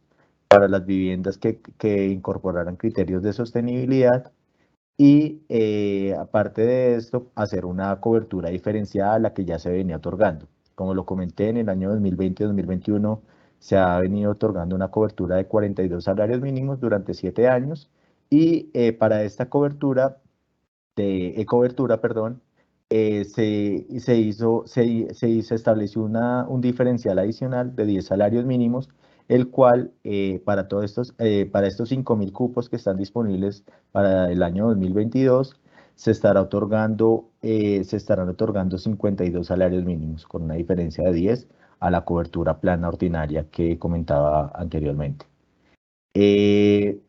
para las viviendas que incorporaran criterios de sostenibilidad y aparte de esto, hacer una cobertura diferenciada a la que ya se venía otorgando. Como lo comenté, en el año 2020-2021 se ha venido otorgando una cobertura de 42 salarios mínimos durante 7 años y para esta cobertura, se estableció un diferencial adicional de 10 salarios mínimos, el cual para estos 5.000 cupos que están disponibles para el año 2022, se estarán otorgando 52 salarios mínimos, con una diferencia de 10 a la cobertura plana ordinaria que comentaba anteriormente. En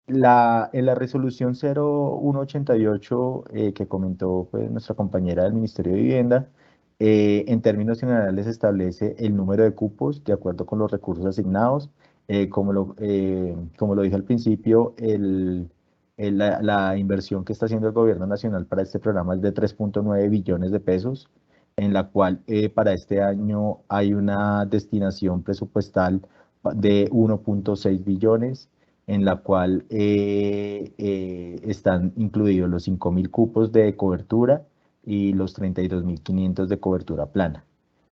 la resolución 0188 que comentó pues, nuestra compañera del Ministerio de Vivienda, en términos generales establece el número de cupos de acuerdo con los recursos asignados. Como lo dije al principio, la inversión que está haciendo el Gobierno Nacional para este programa es de 3.9 billones de pesos, en la cual para este año hay una destinación presupuestal de 1.6 billones, en la cual están incluidos los 5.000 cupos de cobertura y los 32.500 de cobertura plana.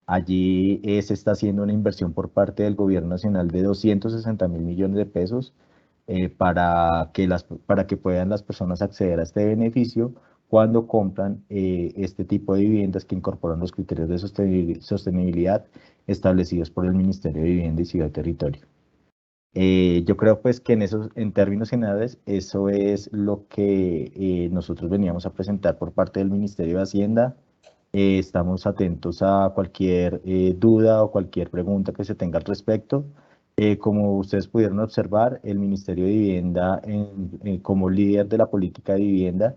Allí se está haciendo una inversión por parte del Gobierno Nacional de 260.000 millones de pesos para que puedan las personas acceder a este beneficio cuando compran este tipo de viviendas que incorporan los criterios de sostenibilidad establecidos por el Ministerio de Vivienda y Ciudad y Territorio. Yo creo pues que en términos generales, eso es lo que nosotros veníamos a presentar por parte del Ministerio de Hacienda. Estamos atentos a cualquier duda o cualquier pregunta que se tenga al respecto. Como ustedes pudieron observar, el Ministerio de Vivienda, como líder de la política de vivienda,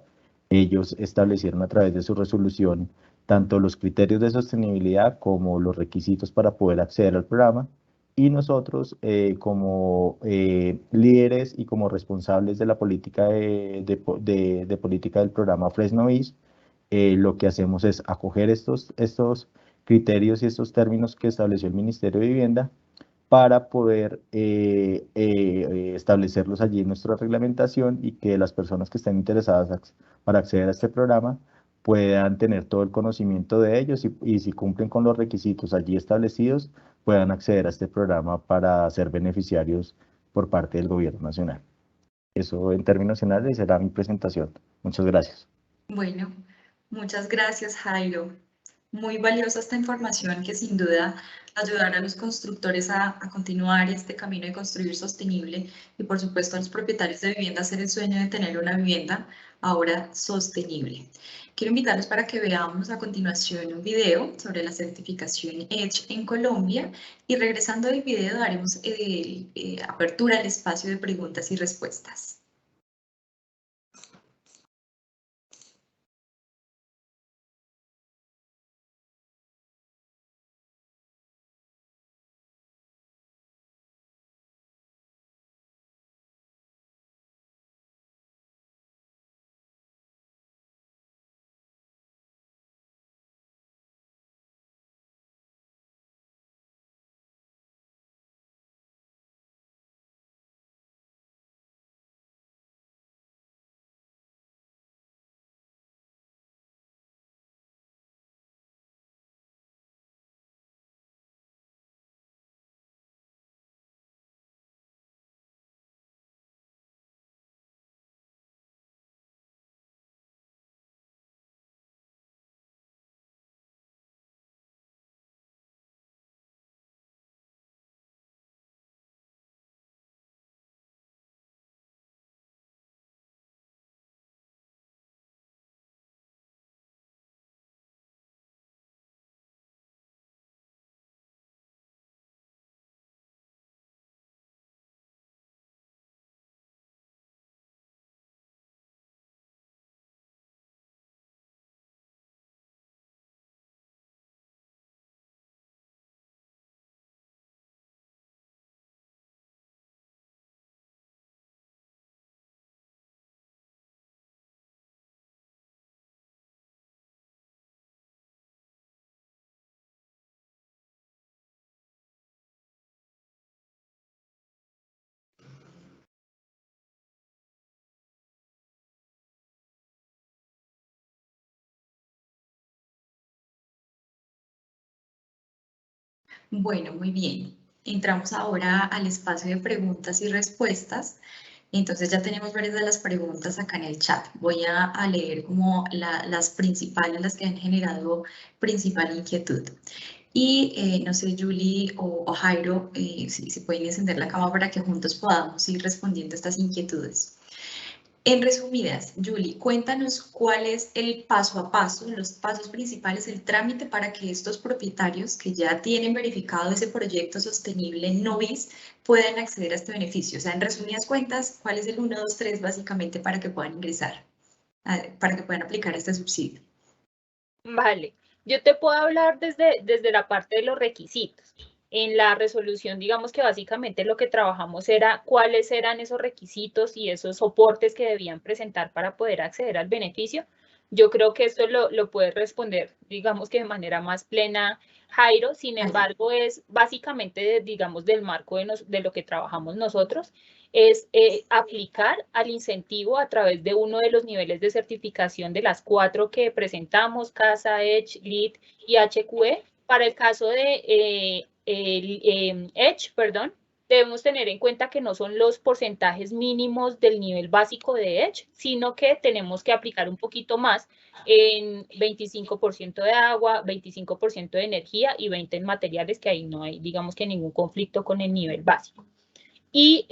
ellos establecieron a través de su resolución tanto los criterios de sostenibilidad como los requisitos para poder acceder al programa. Y nosotros, como líderes y como responsables de la política de política del programa Fresnovis, lo que hacemos es acoger estos criterios y estos términos que estableció el Ministerio de Vivienda para poder establecerlos allí en nuestra reglamentación y que las personas que estén interesadas para acceder a este programa puedan tener todo el conocimiento de ellos y si cumplen con los requisitos allí establecidos, puedan acceder a este programa para ser beneficiarios por parte del Gobierno Nacional. Eso en términos generales será mi presentación. Muchas gracias. Bueno, muchas gracias, Jairo. Muy valiosa esta información que sin duda ayudará a los constructores a continuar este camino de construir sostenible y por supuesto a los propietarios de vivienda a hacer el sueño de tener una vivienda ahora sostenible. Quiero invitarlos para que veamos a continuación un video sobre la certificación EDGE en Colombia y regresando del video daremos apertura al espacio de preguntas y respuestas. Bueno, muy bien. Entramos ahora al espacio de preguntas y respuestas. Entonces ya tenemos varias de las preguntas acá en el chat. Voy a leer como las principales, las que han generado principal inquietud. Y no sé, Julie o Jairo, si pueden encender la cámara para que juntos podamos ir respondiendo a estas inquietudes. En resumidas, Julie, cuéntanos cuál es el paso a paso, los pasos principales, el trámite para que estos propietarios que ya tienen verificado ese proyecto sostenible Novis puedan acceder a este beneficio. O sea, en resumidas cuentas, ¿cuál es el 1, 2, 3 básicamente para que puedan ingresar, para que puedan aplicar este subsidio? Vale, yo te puedo hablar desde la parte de los requisitos. En la resolución, digamos que básicamente lo que trabajamos era cuáles eran esos requisitos y esos soportes que debían presentar para poder acceder al beneficio. Yo creo que esto lo puede responder, digamos que de manera más plena Jairo, sin embargo, es básicamente, digamos, del marco de lo que trabajamos nosotros, es aplicar al incentivo a través de uno de los niveles de certificación de las 4 que presentamos, CASA, EDGE, LEED y HQE. Para el caso de EDGE, debemos tener en cuenta que no son los porcentajes mínimos del nivel básico de EDGE, sino que tenemos que aplicar un poquito más en 25% de agua, 25% de energía y 20% en materiales, que ahí no hay, digamos que ningún conflicto con el nivel básico. Y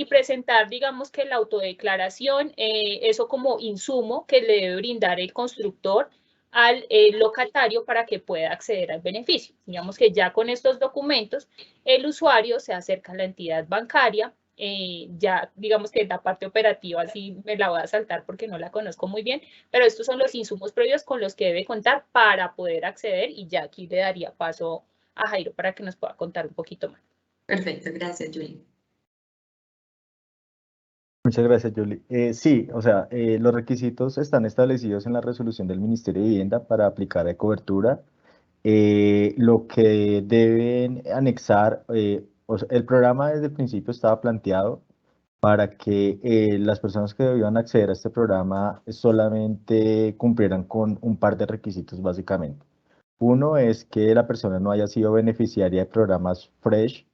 presentar, digamos que la autodeclaración, eso como insumo que le debe brindar el constructor al locatario para que pueda acceder al beneficio. Digamos que ya con estos documentos, el usuario se acerca a la entidad bancaria, ya digamos que la parte operativa así me la voy a saltar porque no la conozco muy bien, pero estos son los insumos previos con los que debe contar para poder acceder y ya aquí le daría paso a Jairo para que nos pueda contar un poquito más. Perfecto, gracias, Julie. Muchas gracias, Julie. Sí, o sea, los requisitos están establecidos en la resolución del Ministerio de Vivienda para aplicar a cobertura. Lo que deben anexar, o sea, el programa desde el principio estaba planteado para que las personas que debían acceder a este programa solamente cumplieran con un par de requisitos básicamente. Uno es que la persona no haya sido beneficiaria de programas FRESH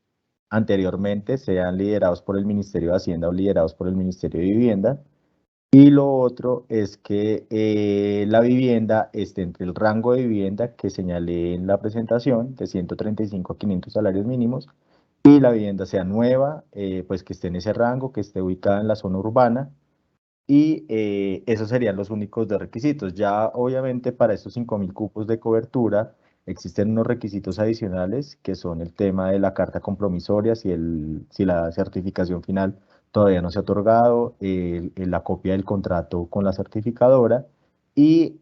anteriormente, sean liderados por el Ministerio de Hacienda o liderados por el Ministerio de Vivienda. Y lo otro es que la vivienda esté entre el rango de vivienda que señalé en la presentación, de 135 a 500 salarios mínimos, y la vivienda sea nueva, pues que esté en ese rango, que esté ubicada en la zona urbana, y esos serían los únicos dos requisitos. Ya obviamente para estos 5.000 cupos de cobertura existen unos requisitos adicionales que son el tema de la carta compromisoria, si la certificación final todavía no se ha otorgado, la copia del contrato con la certificadora, y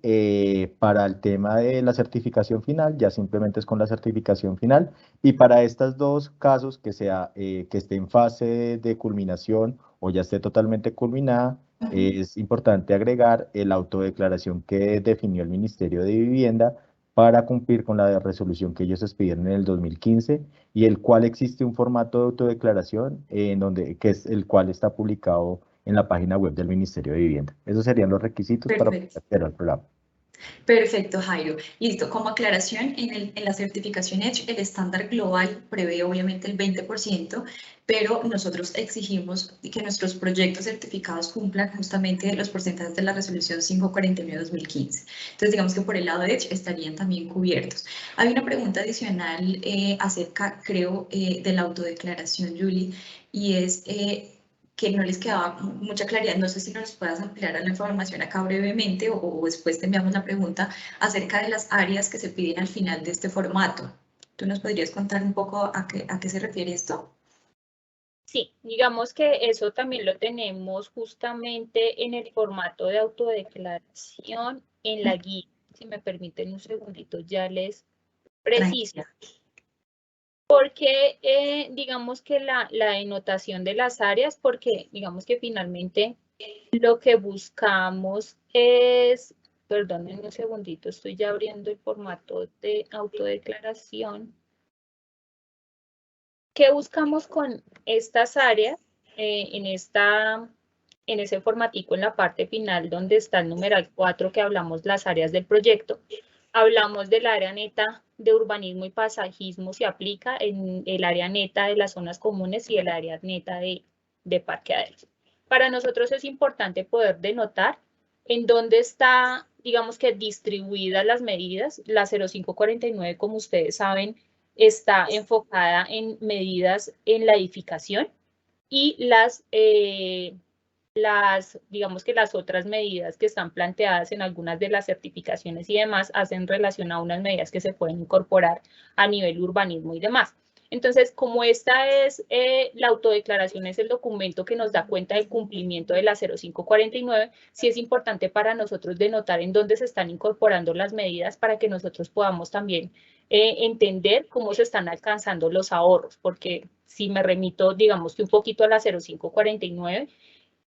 para el tema de la certificación final ya simplemente es con la certificación final, y para estos dos casos que esté en fase de culminación o ya esté totalmente culminada, es importante agregar la autodeclaración que definió el Ministerio de Vivienda para cumplir con la resolución que ellos expidieron en el 2015, y el cual existe un formato de autodeclaración que es el cual está publicado en la página web del Ministerio de Vivienda. Esos serían los requisitos para acceder al programa. Perfecto, Jairo. Listo. Como aclaración, en la certificación EDGE, el estándar global prevé obviamente el 20%, pero nosotros exigimos que nuestros proyectos certificados cumplan justamente los porcentajes de la resolución 549-2015. Entonces, digamos que por el lado de EDGE estarían también cubiertos. Hay una pregunta adicional acerca, creo, de la autodeclaración, Julie, y es que no les quedaba mucha claridad. No sé si nos puedas ampliar la información acá brevemente o después te enviamos la pregunta acerca de las áreas que se piden al final de este formato. ¿Tú nos podrías contar un poco a qué se refiere esto? Sí, digamos que eso también lo tenemos justamente en el formato de autodeclaración en la guía. Si me permiten un segundito, ya les preciso. Porque digamos que la denotación de las áreas, porque digamos que finalmente lo que buscamos es, perdónenme un segundito, estoy ya abriendo el formato de autodeclaración. ¿Qué buscamos con estas áreas en ese formatico en la parte final donde está el numeral 4 que hablamos las áreas del proyecto? Hablamos del área neta de urbanismo y paisajismo, se aplica en el área neta de las zonas comunes y el área neta de parqueaderos. Para nosotros es importante poder denotar en dónde está, digamos que distribuidas las medidas. La 0549, como ustedes saben, está enfocada en medidas en la edificación y digamos que las otras medidas que están planteadas en algunas de las certificaciones y demás hacen relación a unas medidas que se pueden incorporar a nivel urbanismo y demás. Entonces, como esta es la autodeclaración, es el documento que nos da cuenta del cumplimiento de la 0549, sí es importante para nosotros denotar en dónde se están incorporando las medidas para que nosotros podamos también entender cómo se están alcanzando los ahorros, porque si me remito, digamos que un poquito a la 0549,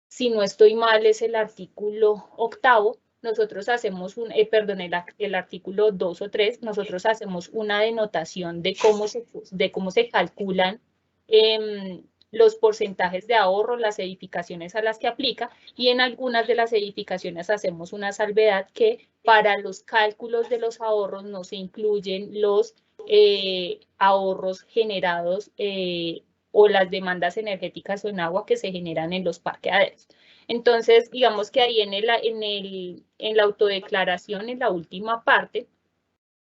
si no estoy mal, es el artículo 8, nosotros hacemos el artículo 2 o 3, nosotros hacemos una denotación de cómo se calculan los porcentajes de ahorro, las edificaciones a las que aplica, y en algunas de las edificaciones hacemos una salvedad que para los cálculos de los ahorros no se incluyen los ahorros generados o las demandas energéticas o en agua que se generan en los parqueaderos. Entonces, digamos que ahí en la autodeclaración, en la última parte,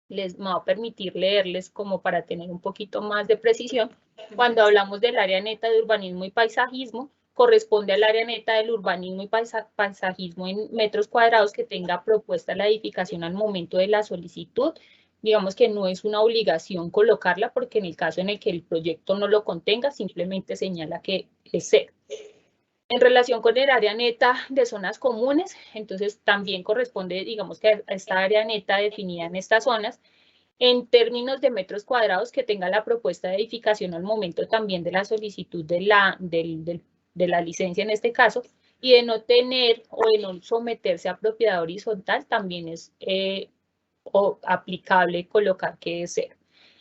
me va a permitir leerles como para tener un poquito más de precisión. Cuando hablamos del área neta de urbanismo y paisajismo, corresponde al área neta del urbanismo y paisajismo en metros cuadrados que tenga propuesta la edificación al momento de la solicitud. Digamos que no es una obligación colocarla porque en el caso en el que el proyecto no lo contenga, simplemente señala que es cero. En relación con el área neta de zonas comunes, entonces también corresponde, digamos que a esta área neta definida en estas zonas, en términos de metros cuadrados que tenga la propuesta de edificación al momento también de la solicitud de la licencia en este caso, y de no tener o de no someterse a propiedad horizontal, también es aplicable colocar que es cero.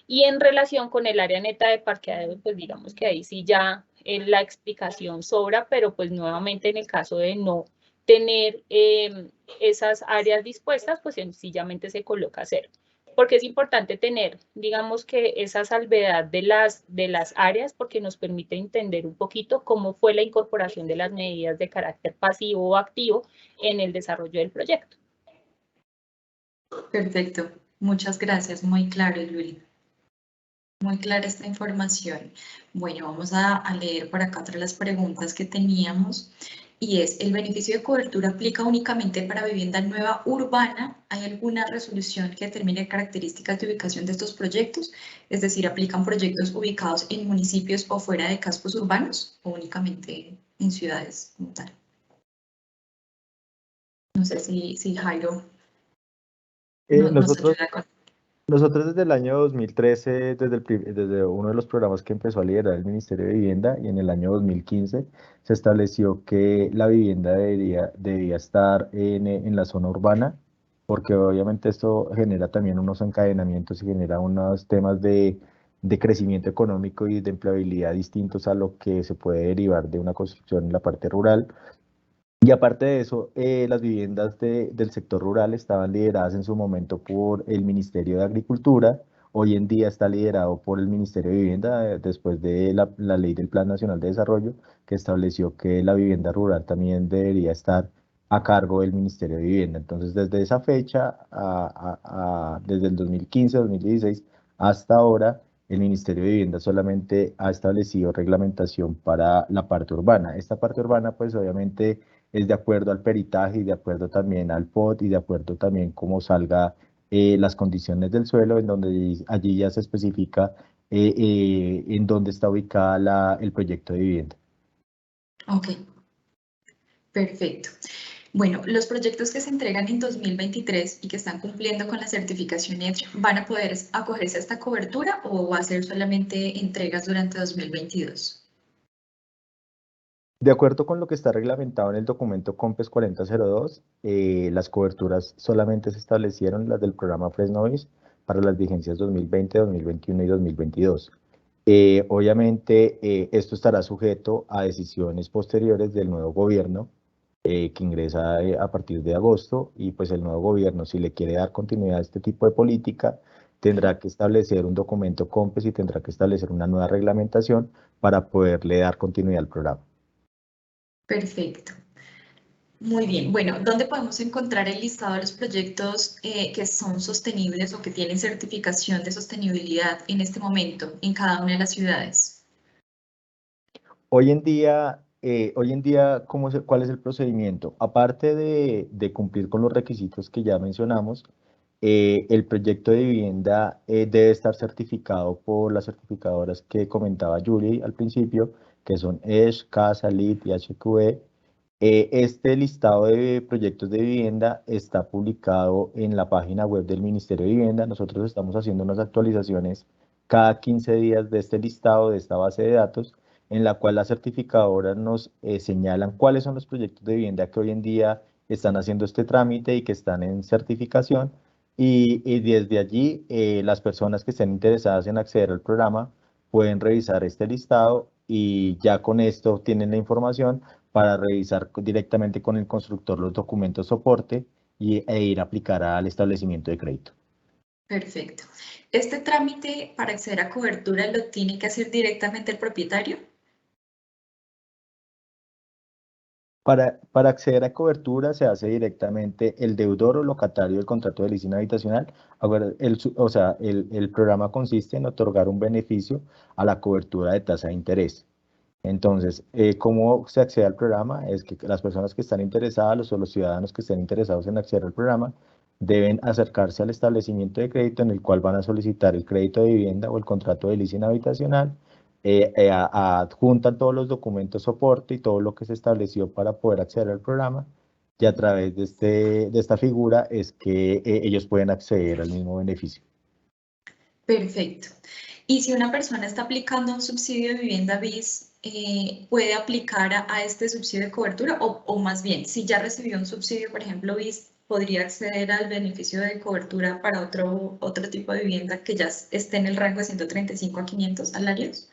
Y en relación con el área neta de parqueadero, pues digamos que ahí sí ya la explicación sobra, pero pues nuevamente en el caso de no tener esas áreas dispuestas, pues sencillamente se coloca cero. porque es importante tener, digamos que esa salvedad de las áreas, porque nos permite entender un poquito cómo fue la incorporación de las medidas de carácter pasivo o activo en el desarrollo del proyecto. Perfecto, muchas gracias, muy claro, Yuri. Muy clara esta información. Bueno, vamos a leer por acá otra de las preguntas que teníamos y es, ¿el beneficio de cobertura aplica únicamente para vivienda nueva urbana? ¿Hay alguna resolución que determine características de ubicación de estos proyectos? Es decir, ¿aplican proyectos ubicados en municipios o fuera de cascos urbanos o únicamente en ciudades como tal? No sé si Jairo nos ayuda con... Nosotros desde el año 2013, desde uno de los programas que empezó a liderar el Ministerio de Vivienda, y en el año 2015 se estableció que la vivienda debía estar en la zona urbana, porque obviamente esto genera también unos encadenamientos y genera unos temas de crecimiento económico y de empleabilidad distintos a lo que se puede derivar de una construcción en la parte rural. Y aparte de eso, las viviendas del sector rural estaban lideradas en su momento por el Ministerio de Agricultura. Hoy en día está liderado por el Ministerio de Vivienda, después de la ley del Plan Nacional de Desarrollo, que estableció que la vivienda rural también debería estar a cargo del Ministerio de Vivienda. Entonces, desde esa fecha, desde el 2015, 2016, hasta ahora, el Ministerio de Vivienda solamente ha establecido reglamentación para la parte urbana. Esta parte urbana, pues obviamente es de acuerdo al peritaje y de acuerdo también al POT y de acuerdo también cómo salga las condiciones del suelo, en donde allí ya se especifica en dónde está ubicada el proyecto de vivienda. Ok, perfecto. Bueno, los proyectos que se entregan en 2023 y que están cumpliendo con la certificación EDGE, ¿van a poder acogerse a esta cobertura o va a ser solamente entregas durante 2022? De acuerdo con lo que está reglamentado en el documento COMPES 4002, las coberturas solamente se establecieron las del programa Fresnovis para las vigencias 2020, 2021 y 2022. Obviamente, esto estará sujeto a decisiones posteriores del nuevo gobierno que ingresa a partir de agosto, y pues el nuevo gobierno, si le quiere dar continuidad a este tipo de política, tendrá que establecer un documento COMPES y tendrá que establecer una nueva reglamentación para poderle dar continuidad al programa. Perfecto. Muy bien. Bueno, ¿dónde podemos encontrar el listado de los proyectos que son sostenibles o que tienen certificación de sostenibilidad en este momento en cada una de las ciudades? Hoy en día, ¿cuál es el procedimiento? Aparte de cumplir con los requisitos que ya mencionamos, el proyecto de vivienda debe estar certificado por las certificadoras que comentaba Yuri al principio, que son ESH, CASA, LEED y HQE. Este listado de proyectos de vivienda está publicado en la página web del Ministerio de Vivienda. Nosotros estamos haciendo unas actualizaciones cada 15 días de este listado, de esta base de datos, en la cual las certificadoras nos señalan cuáles son los proyectos de vivienda que hoy en día están haciendo este trámite y que están en certificación. Y desde allí, las personas que estén interesadas en acceder al programa pueden revisar este listado y ya con esto tienen la información para revisar directamente con el constructor los documentos soporte e ir a aplicar al establecimiento de crédito. Perfecto. ¿Este trámite para acceder a cobertura lo tiene que hacer directamente el propietario? Para acceder a cobertura se hace directamente el deudor o locatario del contrato de leasing habitacional. Ahora, el programa consiste en otorgar un beneficio a la cobertura de tasa de interés. Entonces, ¿cómo se accede al programa? Es que las personas que están interesadas o los ciudadanos que estén interesados en acceder al programa deben acercarse al establecimiento de crédito en el cual van a solicitar el crédito de vivienda o el contrato de leasing habitacional, adjuntan todos los documentos soporte y todo lo que se estableció para poder acceder al programa, y a través de esta figura es que ellos pueden acceder al mismo beneficio. Perfecto. Y si una persona está aplicando un subsidio de vivienda BIS, ¿puede aplicar a este subsidio de cobertura? O más bien, si ya recibió un subsidio, por ejemplo, BIS, ¿podría acceder al beneficio de cobertura para otro tipo de vivienda que ya esté en el rango de 135 a 500 salarios?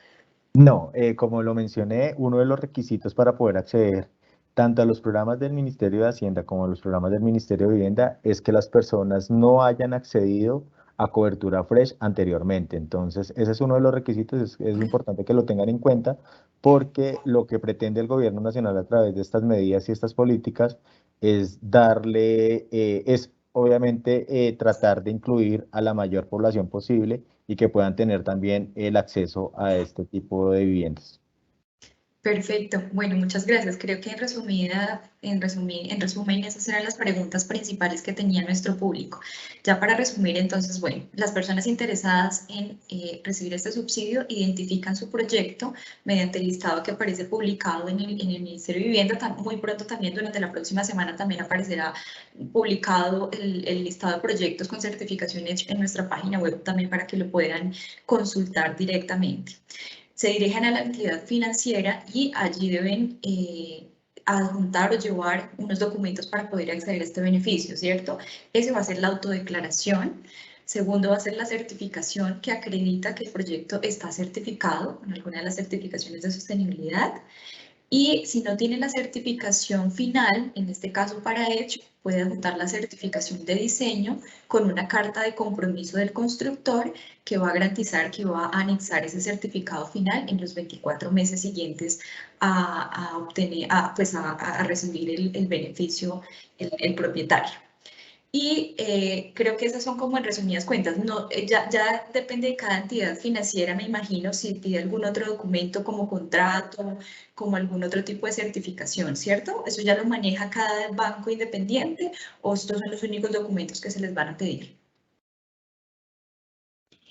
No, como lo mencioné, uno de los requisitos para poder acceder tanto a los programas del Ministerio de Hacienda como a los programas del Ministerio de Vivienda es que las personas no hayan accedido a cobertura fresh anteriormente. Entonces, ese es uno de los requisitos, es importante que lo tengan en cuenta, porque lo que pretende el gobierno nacional a través de estas medidas y estas políticas es darle, es obviamente tratar de incluir a la mayor población posible y que puedan tener también el acceso a este tipo de viviendas. Perfecto. Bueno, muchas gracias. Creo que en resumen, esas eran las preguntas principales que tenía nuestro público. Ya para resumir, entonces, bueno, las personas interesadas en recibir este subsidio identifican su proyecto mediante el listado que aparece publicado en el Ministerio de Vivienda. Muy pronto también, durante la próxima semana, también aparecerá publicado el listado de proyectos con certificaciones en nuestra página web también para que lo puedan consultar directamente. Se dirigen a la entidad financiera y allí deben adjuntar o llevar unos documentos para poder acceder a este beneficio, ¿cierto? Ese va a ser la autodeclaración. Segundo, va a ser la certificación que acredita que el proyecto está certificado con alguna de las certificaciones de sostenibilidad. Y si no tiene la certificación final, en este caso para Edge, puede adjuntar la certificación de diseño con una carta de compromiso del constructor que va a garantizar que va a anexar ese certificado final en los 24 meses siguientes a recibir el beneficio el propietario. Y creo que esas son como en resumidas cuentas. No, ya depende de cada entidad financiera, me imagino, si pide algún otro documento como contrato, como algún otro tipo de certificación, ¿cierto? ¿Eso ya lo maneja cada banco independiente o estos son los únicos documentos que se les van a pedir?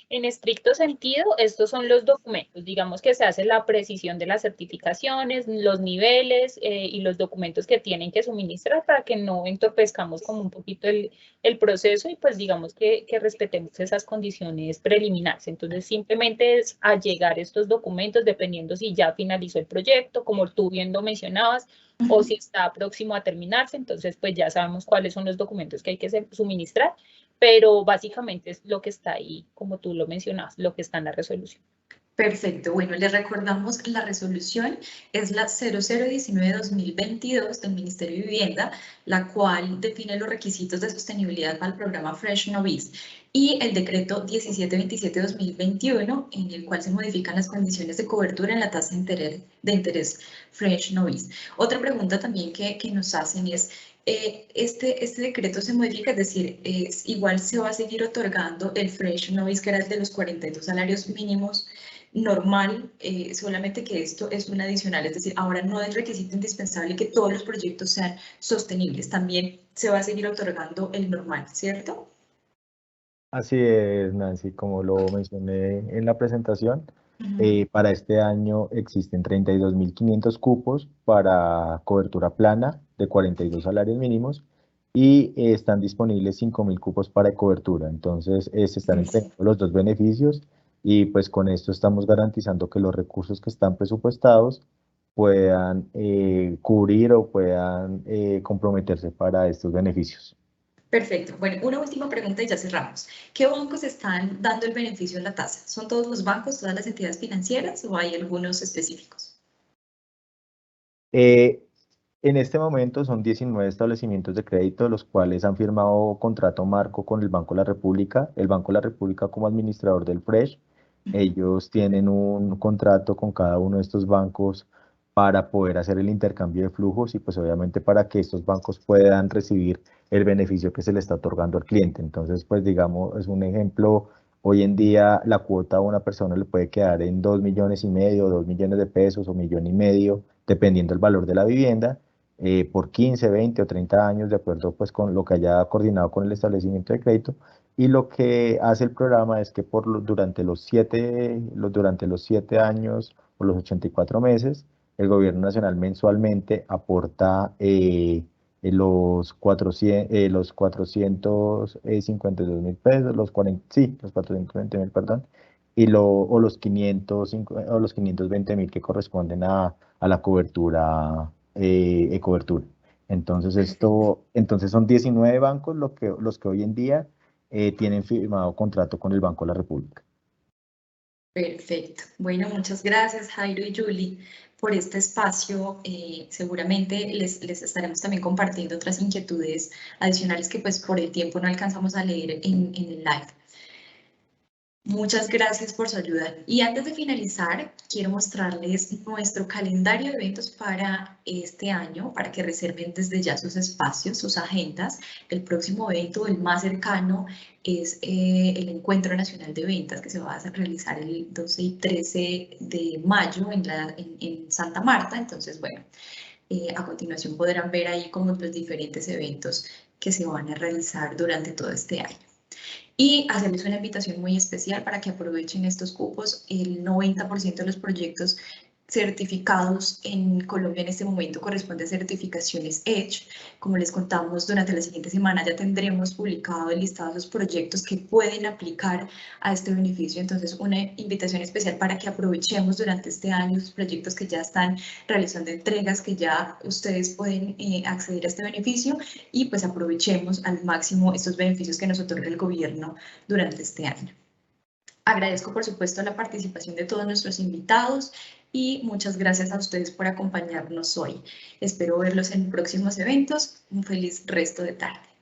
En estricto sentido, estos son los documentos. Digamos que se hace la precisión de las certificaciones, los niveles y los documentos que tienen que suministrar para que no entorpezcamos como un poquito el proceso y pues digamos que respetemos esas condiciones preliminares. Entonces simplemente es allegar estos documentos dependiendo si ya finalizó el proyecto, como tú bien lo mencionabas, o si está próximo a terminarse. Entonces pues ya sabemos cuáles son los documentos que hay que suministrar. Pero básicamente es lo que está ahí, como tú lo mencionas, lo que está en la resolución. Perfecto. Bueno, les recordamos la resolución es la 0019-2022 del Ministerio de Vivienda, la cual define los requisitos de sostenibilidad para el programa Fresh Novis, y el decreto 1727-2021, en el cual se modifican las condiciones de cobertura en la tasa de interés Fresh Novis. Otra pregunta también que nos hacen es, este decreto se modifica, es decir, igual se va a seguir otorgando el Fresh Novis, que era el de los 42 salarios mínimos normal, solamente que esto es un adicional, es decir, ahora no es requisito indispensable que todos los proyectos sean sostenibles, también se va a seguir otorgando el normal, ¿cierto? Así es, Nancy, como lo mencioné en la presentación, para este año existen 32.500 cupos para cobertura plana de 42 salarios mínimos y están disponibles 5.000 cupos para cobertura. Entonces, se están entregando los dos beneficios y pues con esto estamos garantizando que los recursos que están presupuestados puedan cubrir o puedan comprometerse para estos beneficios. Perfecto. Bueno, una última pregunta y ya cerramos. ¿Qué bancos están dando el beneficio en la tasa? ¿Son todos los bancos, todas las entidades financieras o hay algunos específicos? En este momento son 19 establecimientos de crédito, los cuales han firmado contrato marco con el Banco de la República. El Banco de la República como administrador del Fresh, ellos tienen un contrato con cada uno de estos bancos para poder hacer el intercambio de flujos y pues obviamente para que estos bancos puedan recibir el beneficio que se le está otorgando al cliente. Entonces, pues digamos, es un ejemplo, hoy en día la cuota a una persona le puede quedar en 2,5 millones, 2 millones de pesos o 1,5 millones, dependiendo del valor de la vivienda, por 15, 20 o 30 años, de acuerdo pues con lo que haya coordinado con el establecimiento de crédito. Y lo que hace el programa es que durante los 7 años o los 84 meses, el gobierno nacional mensualmente aporta los 452.000 pesos, los 420.000, perdón, o los 520.000 que corresponden a la cobertura cobertura. Entonces, son 19 bancos los que hoy en día tienen firmado contrato con el Banco de la República. Perfecto. Bueno, muchas gracias, Jairo y Julie, por este espacio. Seguramente les estaremos también compartiendo otras inquietudes adicionales que pues por el tiempo no alcanzamos a leer en el live. Muchas gracias por su ayuda. Y antes de finalizar, quiero mostrarles nuestro calendario de eventos para este año, para que reserven desde ya sus espacios, sus agendas. El próximo evento, el más cercano, es el Encuentro Nacional de Ventas, que se va a realizar el 12 y 13 de mayo en Santa Marta. Entonces, bueno, a continuación podrán ver ahí como los diferentes eventos que se van a realizar durante todo este año. Y hacerles una invitación muy especial para que aprovechen estos cupos. El 90% de los proyectos certificados en Colombia en este momento corresponde a certificaciones EDGE. Como les contamos, durante la siguiente semana ya tendremos publicado el listado de los proyectos que pueden aplicar a este beneficio. Entonces, una invitación especial para que aprovechemos durante este año los proyectos que ya están realizando entregas, que ya ustedes pueden acceder a este beneficio y pues aprovechemos al máximo estos beneficios que nos otorga el gobierno durante este año. Agradezco, por supuesto, la participación de todos nuestros invitados y muchas gracias a ustedes por acompañarnos hoy. Espero verlos en próximos eventos. Un feliz resto de tarde.